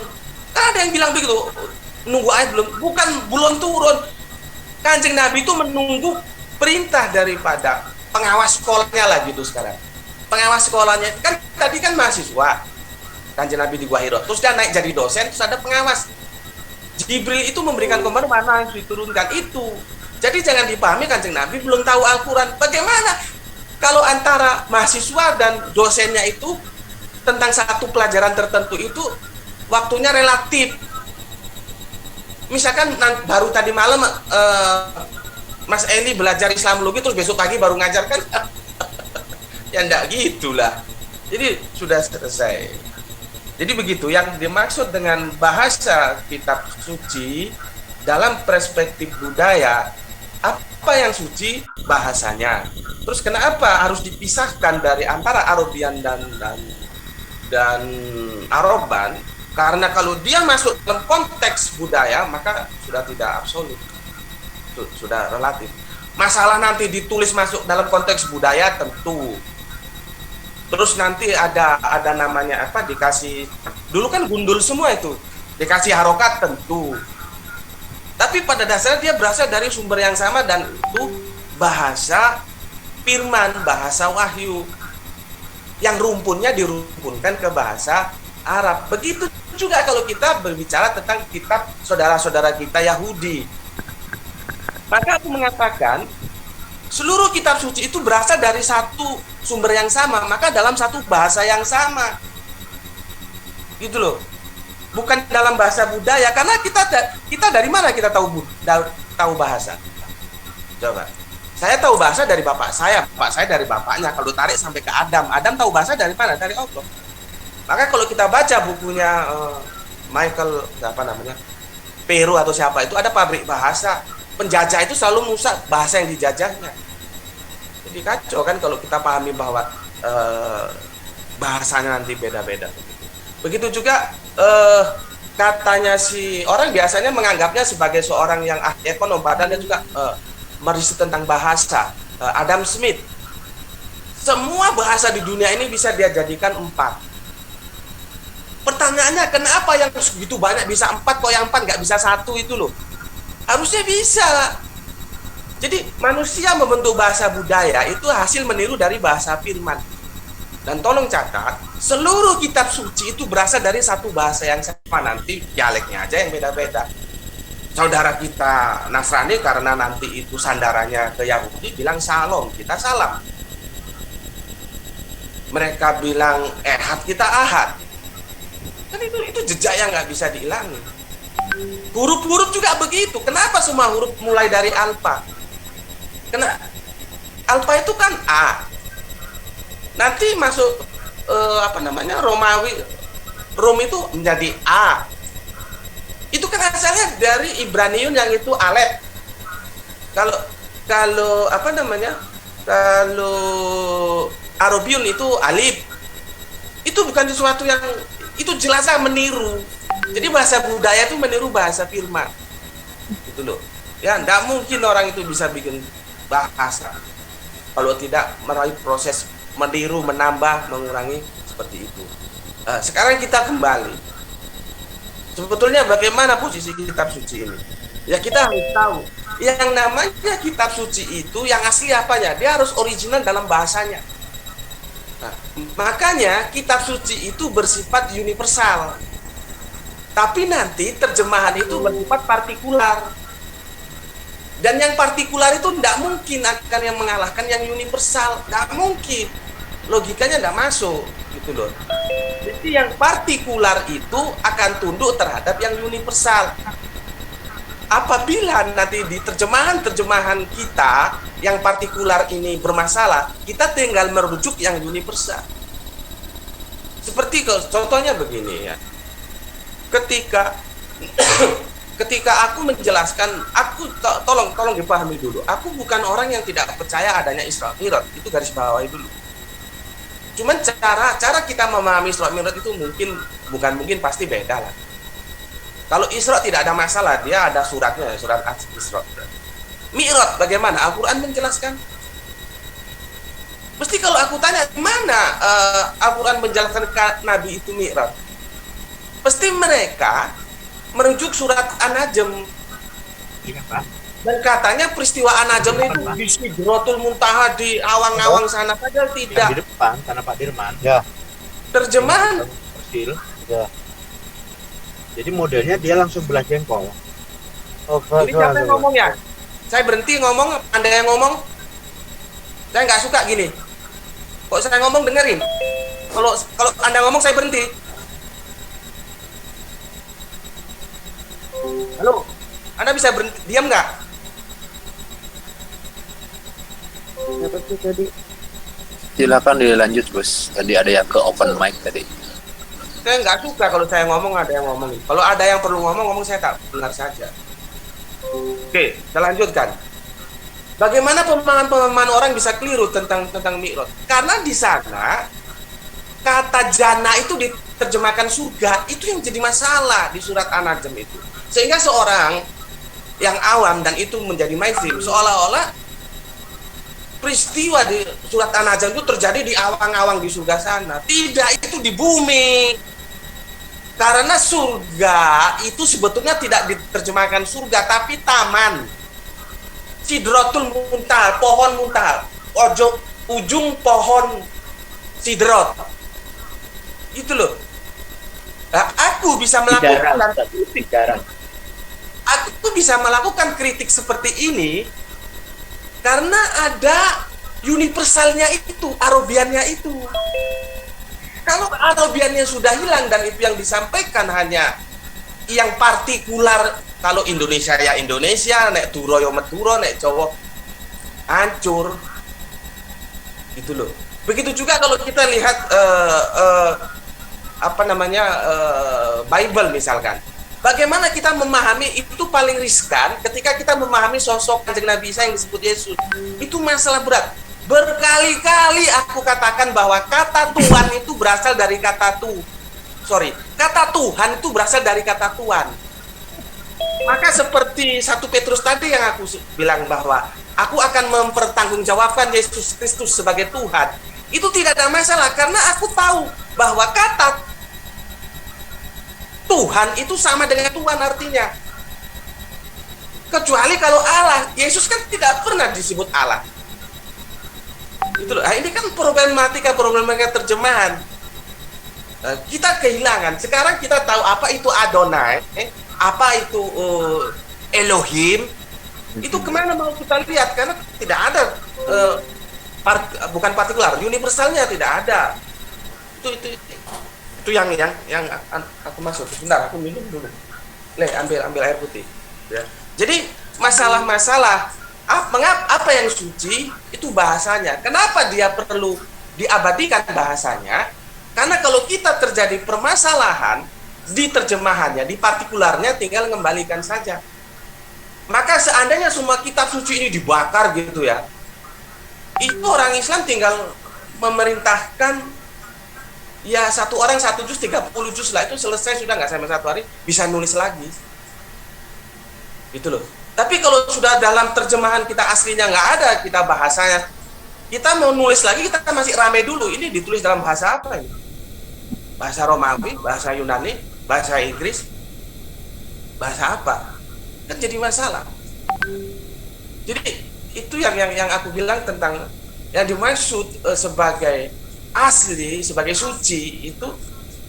Kan ada yang bilang begitu, nunggu ayat belum turun. Kanjeng Nabi itu menunggu perintah daripada pengawas sekolahnya lah gitu sekarang. Pengawas sekolahnya kan tadi kan mahasiswa Kanjeng Nabi di Gua Hiro, terus dia naik jadi dosen, terus ada pengawas. Jibril itu memberikan komando mana yang diturunkan itu. Jadi jangan dipahami Kanjeng Nabi belum tahu Al-Quran. Bagaimana kalau antara mahasiswa dan dosennya itu tentang satu pelajaran tertentu itu waktunya relatif. Misalkan baru tadi malam Mas Eli belajar Islamologi terus besok pagi baru ngajarkan, ya enggak gitulah. Jadi sudah selesai. Jadi begitu yang dimaksud dengan bahasa kitab suci dalam perspektif budaya, apa yang suci bahasanya. Terus kenapa harus dipisahkan dari antara Arabian dan Araban? Karena kalau dia masuk dalam konteks budaya, maka sudah tidak absolut, sudah relatif. Masalah nanti ditulis masuk dalam konteks budaya tentu. Terus nanti ada namanya apa, dikasih, dulu kan gundul semua itu, dikasih harokat tentu. Tapi pada dasarnya dia berasal dari sumber yang sama dan itu bahasa firman, bahasa wahyu. Yang rumpunnya dirumpunkan ke bahasa Arab. Begitu juga kalau kita berbicara tentang kitab saudara-saudara kita Yahudi. Maka aku mengatakan seluruh kitab suci itu berasal dari satu sumber yang sama, maka dalam satu bahasa yang sama. Gitu loh. Bukan dalam bahasa budaya, karena kita dari mana kita tahu bahasa? Coba. Saya tahu bahasa dari bapak saya dari bapaknya. Kalau tarik sampai ke Adam tahu bahasa dari mana? Dari Allah. Maka kalau kita baca bukunya Michael Peru atau siapa itu, ada pabrik bahasa. Penjajah itu selalu merusak bahasa yang dijajahnya. Jadi kacau kan kalau kita pahami bahwa bahasanya nanti beda-beda. Begitu juga katanya si orang biasanya menganggapnya sebagai seorang yang ahli ekonom, padahal dia juga meriset tentang bahasa. Adam Smith. Semua bahasa di dunia ini bisa dia jadikan 4. Pertanyaannya kenapa yang begitu banyak bisa 4 kok yang 4 nggak bisa 1 itu loh? Harusnya bisa. Jadi manusia membentuk bahasa budaya itu hasil meniru dari bahasa firman. Dan tolong catat, seluruh kitab suci itu berasal dari satu bahasa yang sama, nanti dialeknya aja yang beda-beda. Saudara kita Nasrani karena nanti itu sandarannya ke Yahudi bilang Shalom, kita salam. Mereka bilang Ehad, kita Ahad. Kan itu jejak yang nggak bisa dihilangi. Huruf-huruf juga begitu. Kenapa semua huruf mulai dari alfa? Karena alfa itu kan A. Nanti masuk Romawi, Rom itu menjadi A. Itu kan asalnya dari Ibraniun yang itu Alef. Kalau Arabiun itu Alif. Itu bukan sesuatu yang itu jelasnya meniru. Jadi bahasa budaya itu meniru bahasa firman. Gitu loh. Ya, enggak mungkin orang itu bisa bikin bahasa kalau tidak melalui proses meniru, menambah, mengurangi seperti itu. Sekarang kita kembali. Sebetulnya bagaimana posisi kitab suci ini? Ya kita harus tahu. Yang namanya kitab suci itu yang asli apanya? Dia harus original dalam bahasanya. Nah, makanya kitab suci itu bersifat universal. Tapi nanti terjemahan itu bersifat partikular. Dan yang partikular itu tidak mungkin akan yang mengalahkan yang universal. Tidak mungkin. Logikanya tidak masuk. Gitu loh. Jadi yang partikular itu akan tunduk terhadap yang universal. Apabila nanti di terjemahan-terjemahan kita yang partikular ini bermasalah, kita tinggal merujuk yang universal. Seperti contohnya begini ya. Ketika aku menjelaskan, tolong dipahami dulu. Aku bukan orang yang tidak percaya adanya Isra Mi'raj, itu garis bawahi dulu. Cuman cara kita memahami Isra Mi'raj itu mungkin pasti beda lah. Kalau Isra tidak ada masalah, dia ada suratnya, surat Isra. Mi'raj bagaimana? Al-Quran menjelaskan. Mesti kalau aku tanya mana Al-Quran menjelaskan Nabi itu Mi'raj, pasti mereka merujuk surat An-Najm. Dan katanya peristiwa An-Najm itu di Sidratul Muntaha, di awang-awang sana saja, tidak. Di depan tanah Pak Dirman. Ya. Terjemahan. Ya. Jadi modelnya dia langsung belah jengkol. Ini siapa yang ngomong ya? Saya berhenti ngomong, Anda yang ngomong. Saya nggak suka gini. Kok saya ngomong dengerin? Kalau Anda ngomong saya berhenti. Halo, Anda bisa berhenti, diam nggak? Silakan dilanjut, Bos. Tadi ada yang ke open mic tadi. Saya nggak suka kalau saya ngomong ada yang ngomongin. Kalau ada yang perlu ngomong saya tak benar saja. Oke, kita lanjutkan. Bagaimana pemahaman orang bisa keliru tentang Mi'raj? Karena di sana kata jannah itu diterjemahkan surga, itu yang jadi masalah di surat An-Najm itu. Sehingga seorang yang awam dan itu menjadi mainstream, seolah-olah peristiwa di surat An-Najm itu terjadi di awang-awang di surga sana. Tidak, itu di bumi. Karena surga itu sebetulnya tidak diterjemahkan surga, tapi taman. Sidratul Muntaha, pohon muntaha, ujung pohon sidrot. Itu loh. Nah, aku bisa melakukan kritik seperti ini karena ada universalnya itu, Arabiannya itu. Kalau Arabiannya sudah hilang dan itu yang disampaikan hanya yang partikular, kalau Indonesia ya Indonesia, nek Turo ya Meturo, nek Jawa hancur. Gitu loh. Begitu juga kalau kita lihat Bible misalkan. Bagaimana kita memahami itu paling riskan ketika kita memahami sosok Kanjeng Nabi Isa yang disebut Yesus. Itu masalah berat. Berkali-kali aku katakan bahwa kata Tuhan itu berasal dari kata Tuhan itu berasal dari kata Tuhan. Maka seperti 1 Petrus tadi yang aku bilang bahwa aku akan mempertanggungjawabkan Yesus Kristus sebagai Tuhan, itu tidak ada masalah karena aku tahu bahwa kata Tuhan itu sama dengan Tuhan artinya. Kecuali kalau Allah, Yesus kan tidak pernah disebut Allah. Itu loh. Nah, ini kan problematika terjemahan. Kita kehilangan. Sekarang kita tahu apa itu Adonai, apa itu Elohim. Itu kemana mau kita lihat? Karena tidak ada bukan partikular, universalnya tidak ada. Itu yang aku maksud. Sebentar, aku minum dulu. Ambil air putih. Ya. Jadi masalah-masalah apa yang suci itu bahasanya. Kenapa dia perlu diabadikan bahasanya? Karena kalau kita terjadi permasalahan di terjemahannya, di partikularnya, tinggal mengembalikan saja. Maka seandainya semua kitab suci ini dibakar gitu ya, itu orang Islam tinggal memerintahkan ya satu orang 1 juz 30 juz lah, itu selesai sudah, nggak sampai 1 hari bisa nulis lagi. Gitu loh. Tapi kalau sudah dalam terjemahan kita aslinya nggak ada, kita bahasanya, kita mau nulis lagi kita masih rame dulu. Ini ditulis dalam bahasa apa ini? Bahasa Romawi, bahasa Yunani, bahasa Inggris, bahasa apa? Kan jadi masalah. Jadi itu yang aku bilang tentang yang dimaksud sebagai asli, sebagai suci itu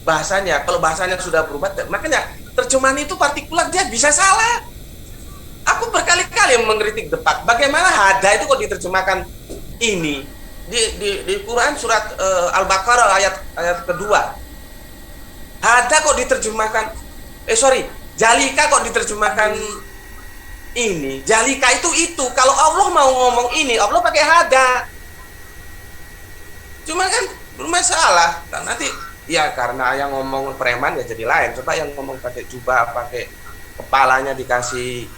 bahasanya. Kalau bahasanya sudah berubah, makanya terjemahan itu partikular, dia bisa salah. Aku berkali-kali mengkritik debat. Bagaimana hada itu kok diterjemahkan ini di Quran surat Al-Baqarah ayat kedua. Hada kok diterjemahkan jalika kok diterjemahkan ini. Jalika itu. Kalau Allah mau ngomong ini, Allah pakai hada. Cuma kan bermasalah. Nanti ya karena yang ngomong preman ya jadi lain. Coba yang ngomong pakai jubah, pakai kepalanya dikasih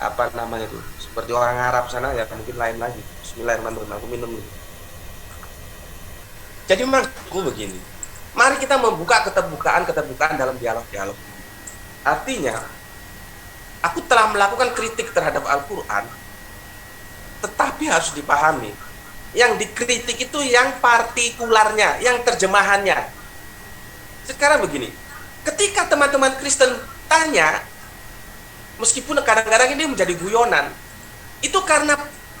apa namanya itu, seperti orang Arab sana ya mungkin lain lagi. Bismillahirrahmanirrahim, aku minum dulu. Jadi maksudku begini, mari kita membuka keterbukaan dalam dialog-dialog. Artinya, aku telah melakukan kritik terhadap Al-Quran, tetapi harus dipahami, yang dikritik itu yang partikularnya, yang terjemahannya. Sekarang begini, ketika teman-teman Kristen tanya, meskipun kadang-kadang ini menjadi guyonan, itu karena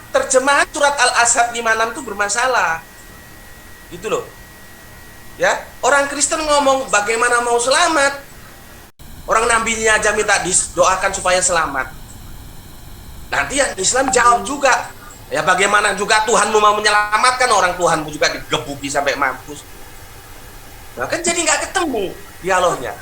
terjemahan surat Al-Asad 56 itu bermasalah. Gitu loh. Ya, orang Kristen ngomong bagaimana mau selamat. Orang nabinya aja minta didoakan supaya selamat. Nanti yang Islam jawab juga, ya bagaimana juga Tuhanmu mau menyelamatkan, orang Tuhanmu juga digebuki sampai mampus. Nah kan jadi nggak ketemu dialognya.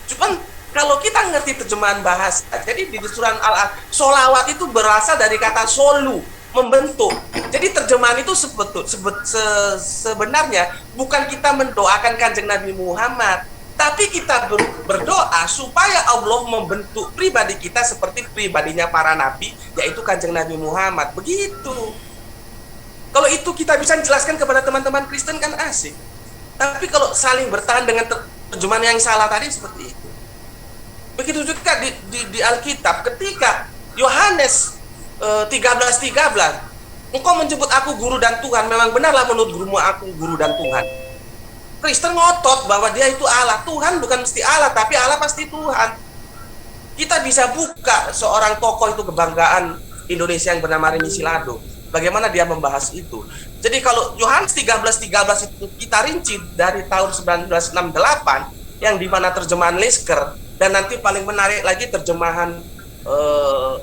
Cuman kalau kita ngerti terjemahan bahasa, jadi di surat Al-Solawat itu berasal dari kata solu, membentuk. Jadi terjemahan itu sebenarnya bukan kita mendoakan Kanjeng Nabi Muhammad, tapi kita berdoa supaya Allah membentuk pribadi kita seperti pribadinya para nabi, yaitu Kanjeng Nabi Muhammad. Begitu. Kalau itu kita bisa jelaskan kepada teman-teman Kristen kan asik. Tapi kalau saling bertahan dengan terjemahan yang salah tadi seperti itu. Begitu juga di Alkitab, ketika Yohanes 13:13, engkau menyebut aku guru dan Tuhan, memang benarlah menurut gurumu aku guru dan Tuhan. Kristen ngotot bahwa dia itu Allah. Tuhan bukan mesti Allah, tapi Allah pasti Tuhan. Kita bisa buka seorang tokoh itu kebanggaan Indonesia yang bernama Reni Silado. Bagaimana dia membahas itu. Jadi kalau Yohanes 13:13 itu kita rinci dari tahun 1968, yang dimana terjemahan Lesker, dan nanti paling menarik lagi terjemahan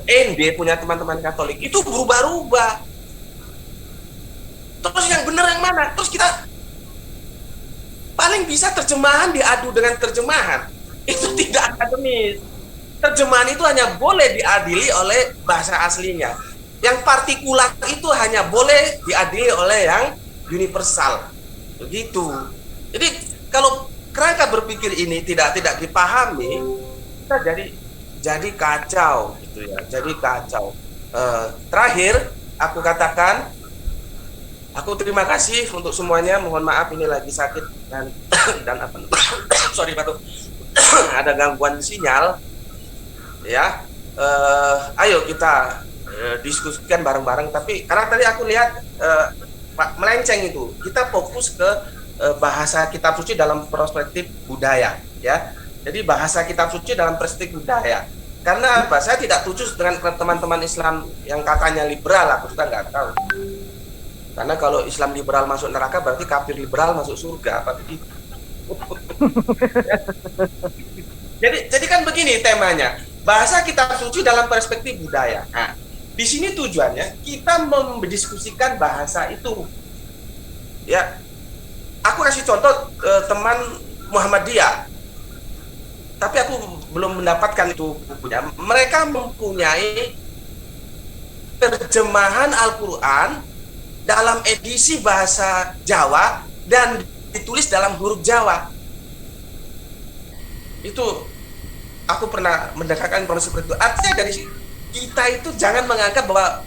NB punya teman-teman Katolik itu berubah-ubah. Terus yang benar yang mana? Terus kita paling bisa terjemahan diadu dengan terjemahan. Itu tidak akademis. Terjemahan itu hanya boleh diadili oleh bahasa aslinya. Yang partikular itu hanya boleh diadili oleh yang universal. Begitu. Jadi kalau kerangka berpikir ini tidak dipahami, kita jadi kacau gitu ya, jadi kacau. Terakhir aku katakan, aku terima kasih untuk semuanya. Mohon maaf ini lagi sakit dan apa? Sorry batuk. Ada gangguan sinyal. Ya, ayo kita diskusikan bareng-bareng. Tapi karena tadi aku lihat melenceng itu, kita fokus ke bahasa kitab suci dalam perspektif budaya, ya. Jadi bahasa kitab suci dalam perspektif budaya. Karena apa? Saya tidak setuju dengan teman-teman Islam yang katanya liberal, aku juga nggak tahu. Karena kalau Islam liberal masuk neraka, berarti kafir liberal masuk surga, apa begitu? Jadi kan begini temanya, bahasa kitab suci dalam perspektif budaya. Nah, di sini tujuannya kita mendiskusikan bahasa itu. Ya, aku kasih contoh teman Muhammadiyah. Tapi aku belum mendapatkan itu bukunya. Mereka mempunyai terjemahan Al-Quran dalam edisi bahasa Jawa dan ditulis dalam huruf Jawa. Itu aku pernah mendapatkan informasi seperti itu. Artinya dari kita itu jangan menganggap bahwa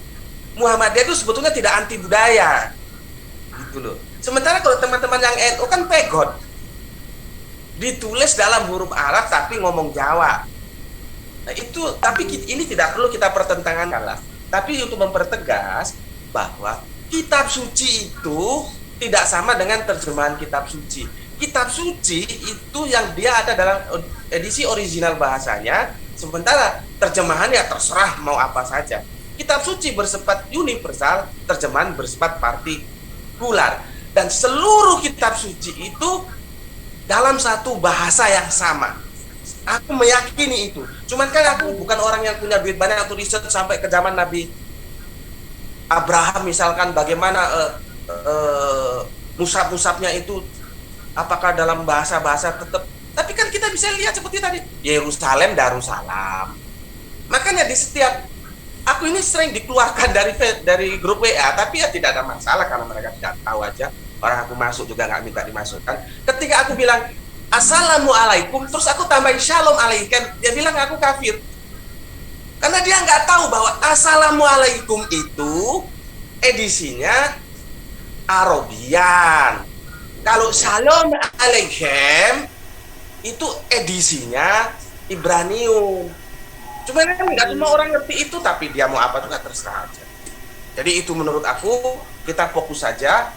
Muhammadiyah itu sebetulnya tidak anti budaya, gitu loh. Sementara kalau teman-teman yang NU kan pegot, ditulis dalam huruf Arab tapi ngomong Jawa. Nah itu, tapi ini tidak perlu kita pertentangkan lah. Tapi untuk mempertegas bahwa kitab suci itu tidak sama dengan terjemahan kitab suci. Kitab suci itu yang dia ada dalam edisi original bahasanya, sementara terjemahannya terserah mau apa saja. Kitab suci bersifat universal, terjemahan bersifat partikular. Dan seluruh kitab suci itu dalam satu bahasa yang sama. Aku meyakini itu. Cuman kan aku bukan orang yang punya duit banyak untuk riset sampai ke zaman Nabi Abraham misalkan bagaimana musab-musabnya itu apakah dalam bahasa-bahasa tetap. Tapi kan kita bisa lihat seperti tadi Yerusalem, Darussalam. Makanya di setiap aku ini sering dikeluarkan dari grup WA, tapi ya tidak ada masalah karena mereka tidak tahu aja. Orang aku masuk juga nggak minta dimasukkan. Ketika aku bilang Assalamualaikum, terus aku tambahin Shalom alaikum, dia bilang aku kafir. Karena dia nggak tahu bahwa Assalamualaikum itu edisinya Arabian. Kalau Shalom alaikum itu edisinya Ibranium. Cuma kan nggak semua orang ngerti itu, tapi dia mau apa juga terserah aja. Jadi itu menurut aku kita fokus saja.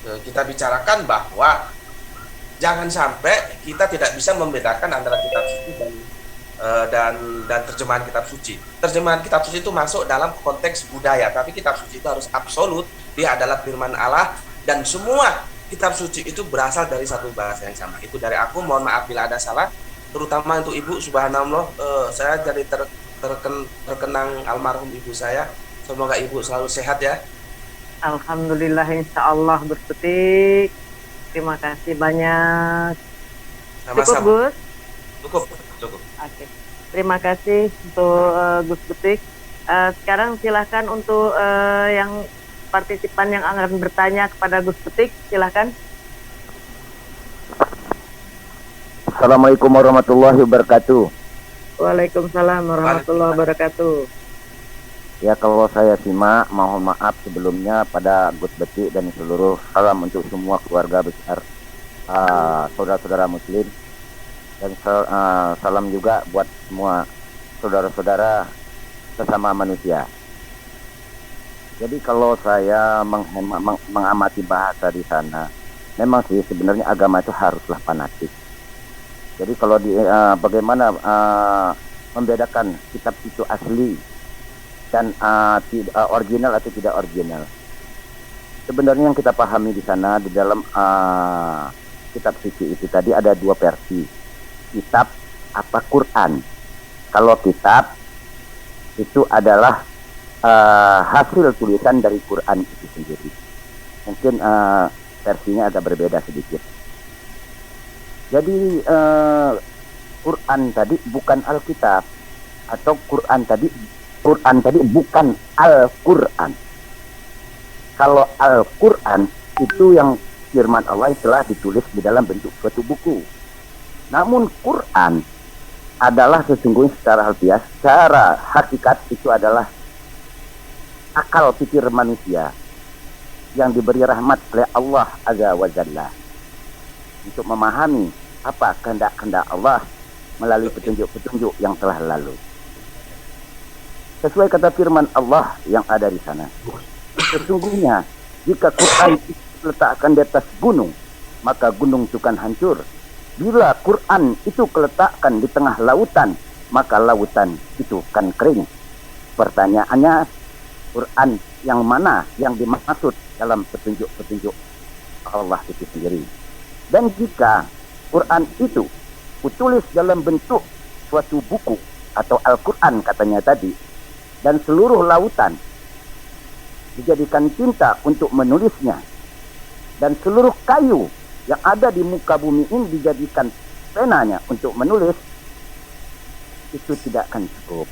Kita bicarakan bahwa jangan sampai kita tidak bisa membedakan antara kitab suci dan terjemahan kitab suci. Terjemahan kitab suci itu masuk dalam konteks budaya, tapi kitab suci itu harus absolut, dia adalah firman Allah dan semua kitab suci itu berasal dari satu bahasa yang sama. Itu dari aku, mohon maaf bila ada salah, terutama untuk Ibu, subhanallah, saya jadi terkenang almarhum ibu saya. Semoga Ibu selalu sehat ya. Alhamdulillah, insya Allah Gus Petik. Terima kasih banyak. Sama-sama. Cukup Gus? Cukup. Oke. Terima kasih untuk Gus Petik. Sekarang silahkan untuk yang partisipan yang akan bertanya kepada Gus Petik, silahkan. Assalamualaikum warahmatullahi wabarakatuh. Waalaikumsalam warahmatullahi wabarakatuh. Ya, kalau saya simak, mohon maaf sebelumnya pada Gus Betik dan seluruh salam untuk semua keluarga besar saudara-saudara muslim, dan salam juga buat semua saudara-saudara sesama manusia. Jadi kalau saya mengamati bahasa di sana, memang sih sebenarnya agama itu haruslah fanatik. Jadi kalau bagaimana membedakan kitab itu asli dan original atau tidak original. Sebenarnya yang kita pahami di sana di dalam kitab suci itu tadi ada dua versi. Kitab apa Quran. Kalau kitab itu adalah hasil tulisan dari Quran itu sendiri. Mungkin versinya agak berbeda sedikit. Jadi Quran tadi bukan Alkitab, atau Quran tadi bukan Al-Quran. Kalau Al-Quran itu yang firman Allah telah ditulis di dalam bentuk suatu buku. Namun Quran adalah sesungguhnya secara harfiah, secara hakikat itu adalah akal pikir manusia yang diberi rahmat oleh Allah Azza wa Jalla untuk memahami apa kehendak-kehendak Allah melalui petunjuk-petunjuk yang telah lalu. Sesuai kata firman Allah yang ada di sana. Sesungguhnya jika Quran diletakkan di atas gunung, maka gunung itu kan hancur. Bila Quran itu diletakkan di tengah lautan, maka lautan itu kan kering. Pertanyaannya, Quran yang mana yang dimaksud dalam petunjuk-petunjuk Allah itu sendiri? Dan jika Quran itu ditulis dalam bentuk suatu buku atau Al-Quran katanya tadi, dan seluruh lautan dijadikan tinta untuk menulisnya, dan seluruh kayu yang ada di muka bumi ini dijadikan penanya untuk menulis, itu tidak akan cukup.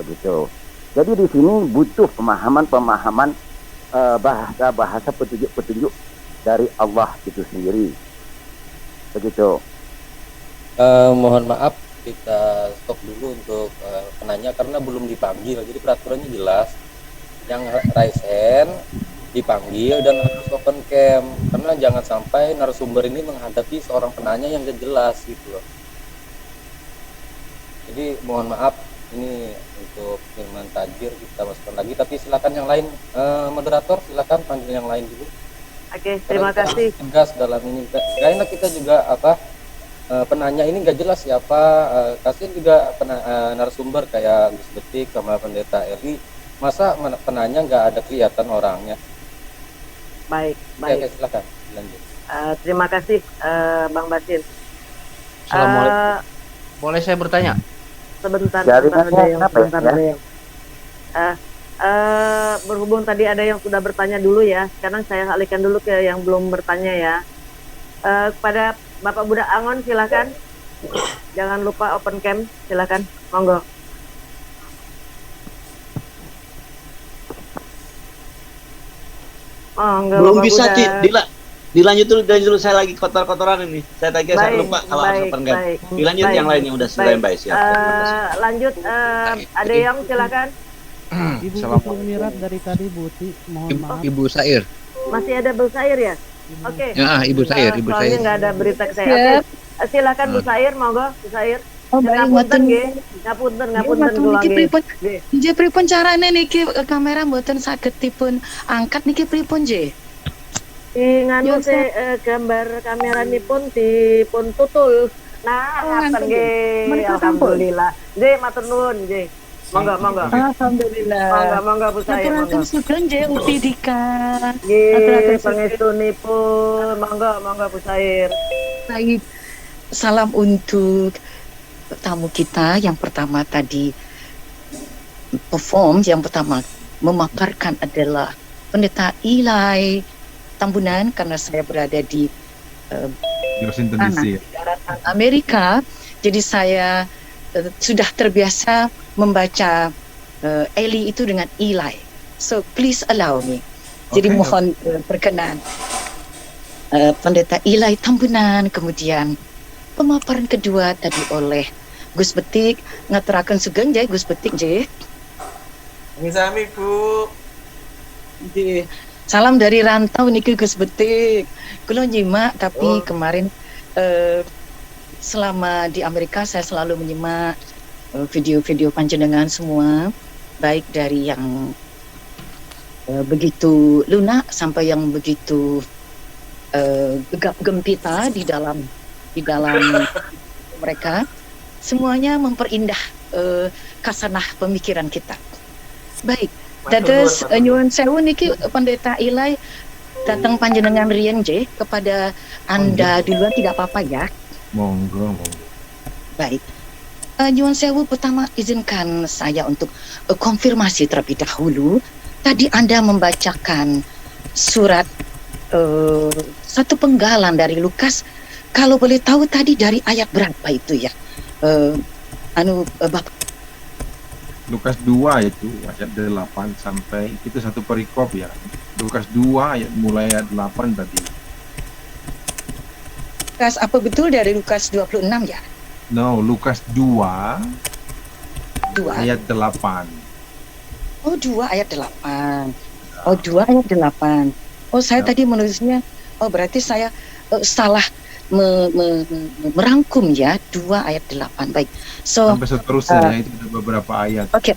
Begitu. Jadi di sini butuh pemahaman bahasa petunjuk-petunjuk dari Allah itu sendiri. Begitu. Mohon maaf, kita stop dulu untuk penanya karena belum dipanggil. Jadi peraturannya jelas, yang raise hand dipanggil dan harus open cam, karena jangan sampai narasumber ini menghadapi seorang penanya yang gak jelas gitu loh. Jadi mohon maaf, ini untuk Firman Tajir kita masukkan lagi, tapi silakan yang lain, moderator silakan panggil yang lain dulu. Oke, terima kasih. Tegas dalam ini, gak enak kita juga penanya ini nggak jelas siapa, kasihan juga narasumber kayak Gus Betik sama Pendeta Eli, masa penanya nggak ada kelihatan orangnya. Baik. Oke, silakan lanjut. Terima kasih Bang Basin. Assalamualaikum. Boleh saya bertanya? Sebentar berhubung tadi ada yang sudah bertanya dulu ya, sekarang saya alihkan dulu ke yang belum bertanya ya. Kepada Bapak Budak Angon silakan. Jangan lupa open cam, silakan. Monggo. Belum bisa dilanjut dulu, saya lagi kotor-kotoran ini. Saya tadi saya lupa kalau harus open cam. Dilanjut yang lainnya udah standby siap. Lanjut ada yang silakan. Ibu Mirat dari tadi Buti, mohon maaf. Ibu Sair. Masih ada Bu Sair ya? Oke. Ya, Ibu Sair, Ibu Sair. Soalnya nggak ada berita ke saya. Oke, silakan Bu Sair, monggo Bu Sair. Oh baik, ngapunten nggih. Ngapunten kula nggih. Nggih pripun carane niki kamera mboten saged dipun angkat niki pripun nggih? Nganu gambar kameranipun dipun tutul. Nah, ngaten nggih. Alhamdulillah. Nggih, matur nuwun nggih. Monggo. Alhamdulillah. Monggo Bu Sair. Aturaken sugeng nggih Upi Dika. Nggih, pangestunipun. Monggo Bu Sair. Baik. Salam untuk tamu kita yang pertama tadi perform, yang pertama memaparkan adalah Pendeta Eli Tambunan, karena saya berada di Washington DC, daratan Amerika, jadi saya sudah terbiasa membaca Eli itu dengan Eli. So please allow me. Jadi mohon perkenan Pendeta Eli Tambunan, kemudian pemaparan kedua tadi oleh Gus Betik, ngaturaken sugeng nggih Gus Betik nggih. Sami Bu. Nggih. Salam dari rantau niki Gus Betik. Kula nyimak tapi kemarin selama di Amerika saya selalu menyimak video-video panjenengan semua, baik dari yang begitu lunak sampai yang begitu gegap gempita di dalam mereka, semuanya memperindah kasanah pemikiran kita. Baik, dados nyuwun sewu niki Pendeta Eli datang panjenengan riyen nggih kepada Anda duluan, tidak apa-apa ya. Monggo. Baik. Nyuwun sewu, pertama izinkan saya untuk konfirmasi terlebih dahulu. Tadi Anda membacakan surat satu penggalan dari Lukas. Kalau boleh tahu tadi dari ayat berapa itu ya? Bapak. Lukas 2 itu ayat 8 sampai itu satu perikop ya. Lukas 2 ayat mulai ayat 8 tadi. Lukas apa betul dari Lukas 26 ya? No, Lukas 2 ayat 8. Oh, 2 ayat 8. Oh, 2 ayat 8. Oh, saya tadi menulisnya, oh berarti saya salah merangkum ya 2 ayat 8. Baik. So sampai seterusnya itu ada beberapa ayat. Okay.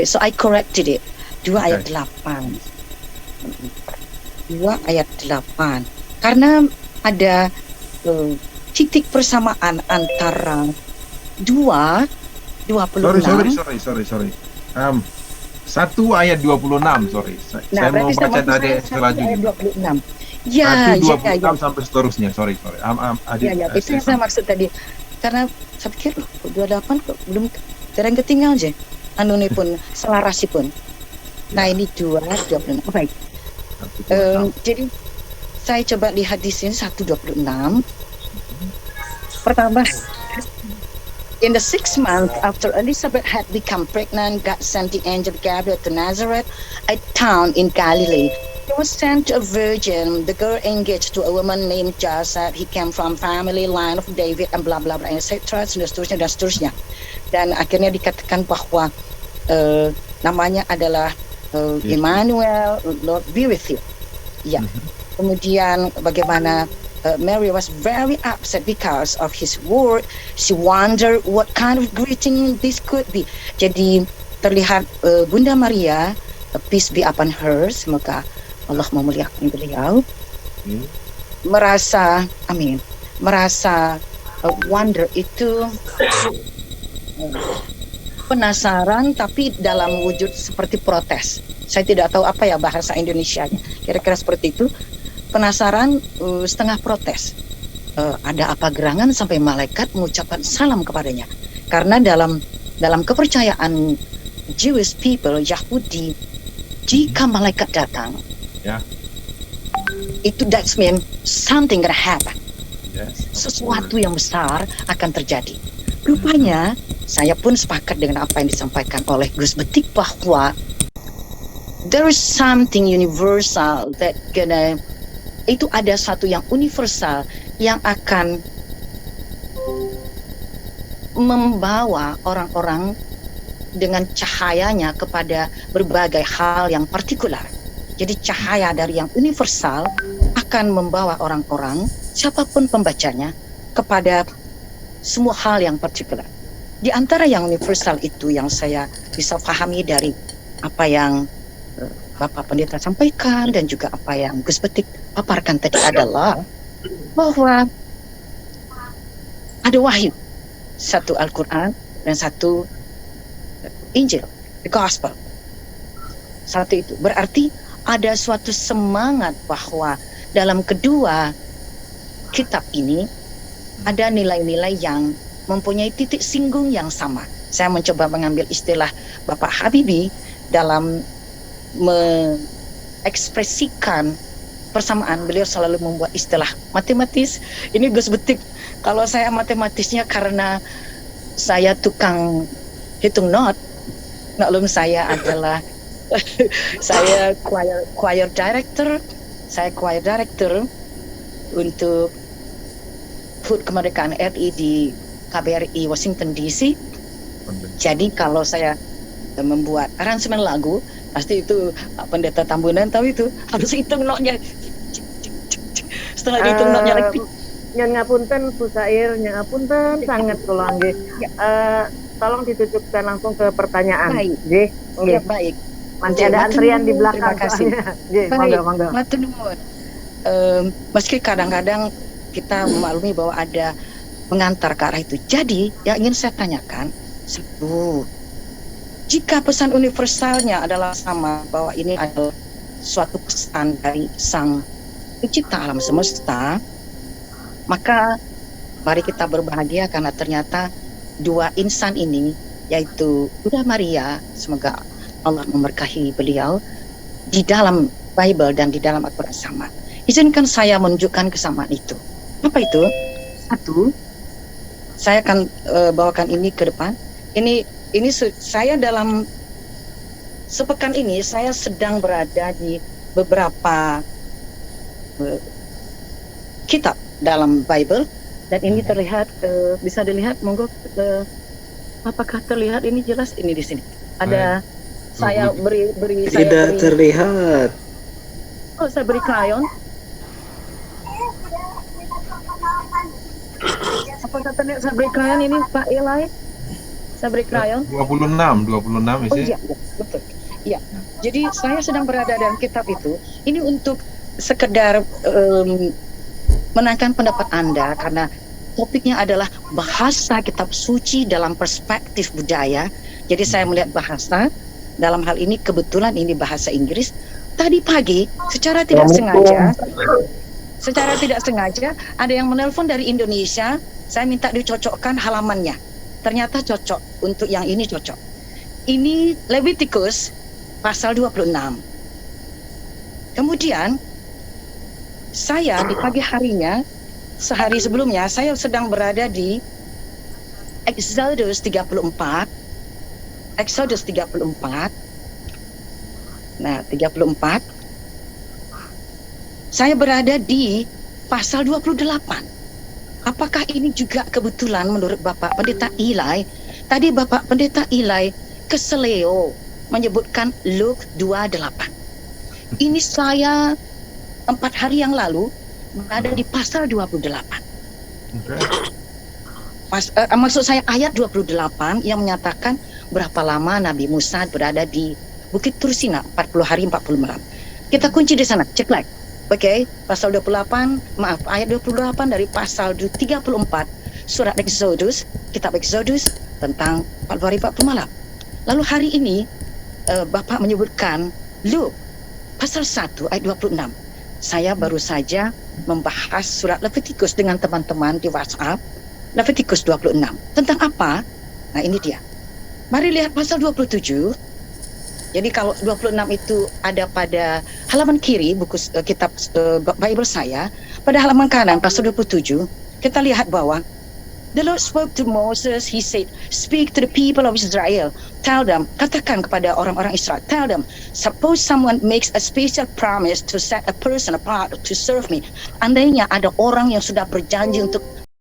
So I corrected it. 2 ayat 8. 2 ayat 8. Karena ada titik persamaan antara 26. Sorry. 1 ayat 26, sorry. Saya mau baca tadi selanjutnya. 26. Ya, 1 26 sampai seterusnya. Sorry. Itu yang saya maksud tadi. Karena saya pikir 28 kok belum terang ketinggal aja. Anu ini pun selarasi pun. Nah, ini 26. Baik. Jadi saya coba lihat di sini 1:26. Pertama, in the 6th month after Elizabeth had become pregnant, God sent the angel Gabriel to Nazareth, a town in Galilee. He was sent to a virgin. The girl engaged to a woman named Joseph. He came from family line of David and blah blah blah, etc. Dan seterusnya. Dan akhirnya dikatakan bahwa namanya adalah Emmanuel, Lord be with you. Ya. Kemudian bagaimana Mary was very upset because of his word. She wondered what kind of greeting this could be. Jadi terlihat Bunda Maria, peace be upon her, semoga Allah memuliakan beliau, merasa wonder itu penasaran tapi dalam wujud seperti protes. Saya tidak tahu apa ya bahasa Indonesianya. Kira-kira seperti itu. Penasaran setengah protes. Ada apa gerangan sampai malaikat mengucapkan salam kepadanya? Karena dalam kepercayaan Jewish people, Yahudi, jika malaikat datang, itu that mean something gonna happen. Sesuatu yang besar akan terjadi. Rupanya saya pun sepakat dengan apa yang disampaikan oleh Gus Betik bahwa there is something universal that itu ada satu yang universal yang akan membawa orang-orang dengan cahayanya kepada berbagai hal yang partikular. Jadi cahaya dari yang universal akan membawa orang-orang, siapapun pembacanya, kepada semua hal yang partikular. Di antara yang universal itu yang saya bisa pahami dari apa yang Bapak Pendeta sampaikan dan juga apa yang Gus Betik paparkan tadi adalah bahwa ada wahyu, satu Al-Quran dan satu Injil, the Gospel. Satu itu berarti ada suatu semangat bahwa dalam kedua kitab ini ada nilai-nilai yang mempunyai titik singgung yang sama. Saya mencoba mengambil istilah Bapak Habibie dalam mengekspresikan persamaan. Beliau selalu membuat istilah matematis. Ini Gus Betik, kalau saya matematisnya karena saya tukang hitung not. Maklum saya adalah saya choir director. Saya choir director untuk HUT Kemerdekaan RI di KBRI Washington DC. Jadi kalau saya membuat aransemen lagu, pasti itu Pendeta Tambunan tahu itu harus hitung notnya. Setelah dihitung notnya lagi. Nyan ngapunten Pusair, nyan ngapunten sangat kula nggih. Tolong ditutupkan langsung ke pertanyaan. Baik. Nggih. Ya, baik. Masih ada antrian di belakang. Terima kasih. Nggih, monggo. Matur nuwun. Meski kadang-kadang kita memaklumi bahwa ada mengantar ke arah itu. Jadi, yang ingin saya tanyakan, satu, jika pesan universalnya adalah sama, bahwa ini adalah suatu pesan dari Sang Pencipta alam semesta, maka mari kita berbahagia karena ternyata dua insan ini, yaitu Bunda Maria, semoga Allah memberkahi beliau, di dalam Bible dan di dalam Al-Quran sama. Izinkan saya menunjukkan kesamaan itu. Apa itu? Satu, saya akan bawakan ini ke depan. Ini saya dalam sepekan ini saya sedang berada di beberapa kitab dalam Bible dan ini terlihat bisa dilihat, monggo apakah terlihat ini jelas ini di sini ada saya beri tidak terlihat. Oh, saya beri krayon. saya beri krayon ini Pak Eli. Saya beri krayon. 26 Oh iya, betul. Ya, jadi saya sedang berada dalam kitab itu. Ini untuk sekedar menanyakan pendapat Anda karena topiknya adalah bahasa kitab suci dalam perspektif budaya. Jadi saya melihat bahasa, dalam hal ini kebetulan ini bahasa Inggris. Tadi pagi secara tidak sengaja ada yang menelpon dari Indonesia. Saya minta dicocokkan halamannya. Ternyata cocok, untuk yang ini cocok. Ini Leviticus pasal 26. Kemudian saya di pagi harinya, sehari sebelumnya, saya sedang berada di Exodus 34. Nah, 34. Saya berada di pasal 28. Apakah ini juga kebetulan menurut Bapak Pendeta Eli? Tadi Bapak Pendeta Eli keseleo menyebutkan Luke 28. Ini saya 4 hari yang lalu berada di pasal 28. Maksud saya ayat 28 yang menyatakan berapa lama Nabi Musa berada di Bukit Tursina, 40 hari 40 malam. Kita kunci di sana, cek like. Oke, pasal 28, ayat 28 dari pasal 34 surat Exodus, kitab Exodus tentang 40 hari 40 malam. Lalu hari ini Bapak menyebutkan Luke pasal 1 ayat 26. Saya baru saja membahas surat Leviticus dengan teman-teman di WhatsApp. Leviticus 26. Tentang apa? Nah, ini dia. Mari lihat pasal 27. Jadi kalau 26 itu ada pada halaman kiri buku kitab Bible saya, pada halaman kanan pasal 27, kita lihat bahwa the Lord spoke to Moses, he said, speak to the people of Israel, tell them, katakan kepada orang-orang Israel, tell them, suppose someone makes a special promise to set a person apart to serve me. Andainya ada orang yang sudah berjanji untuk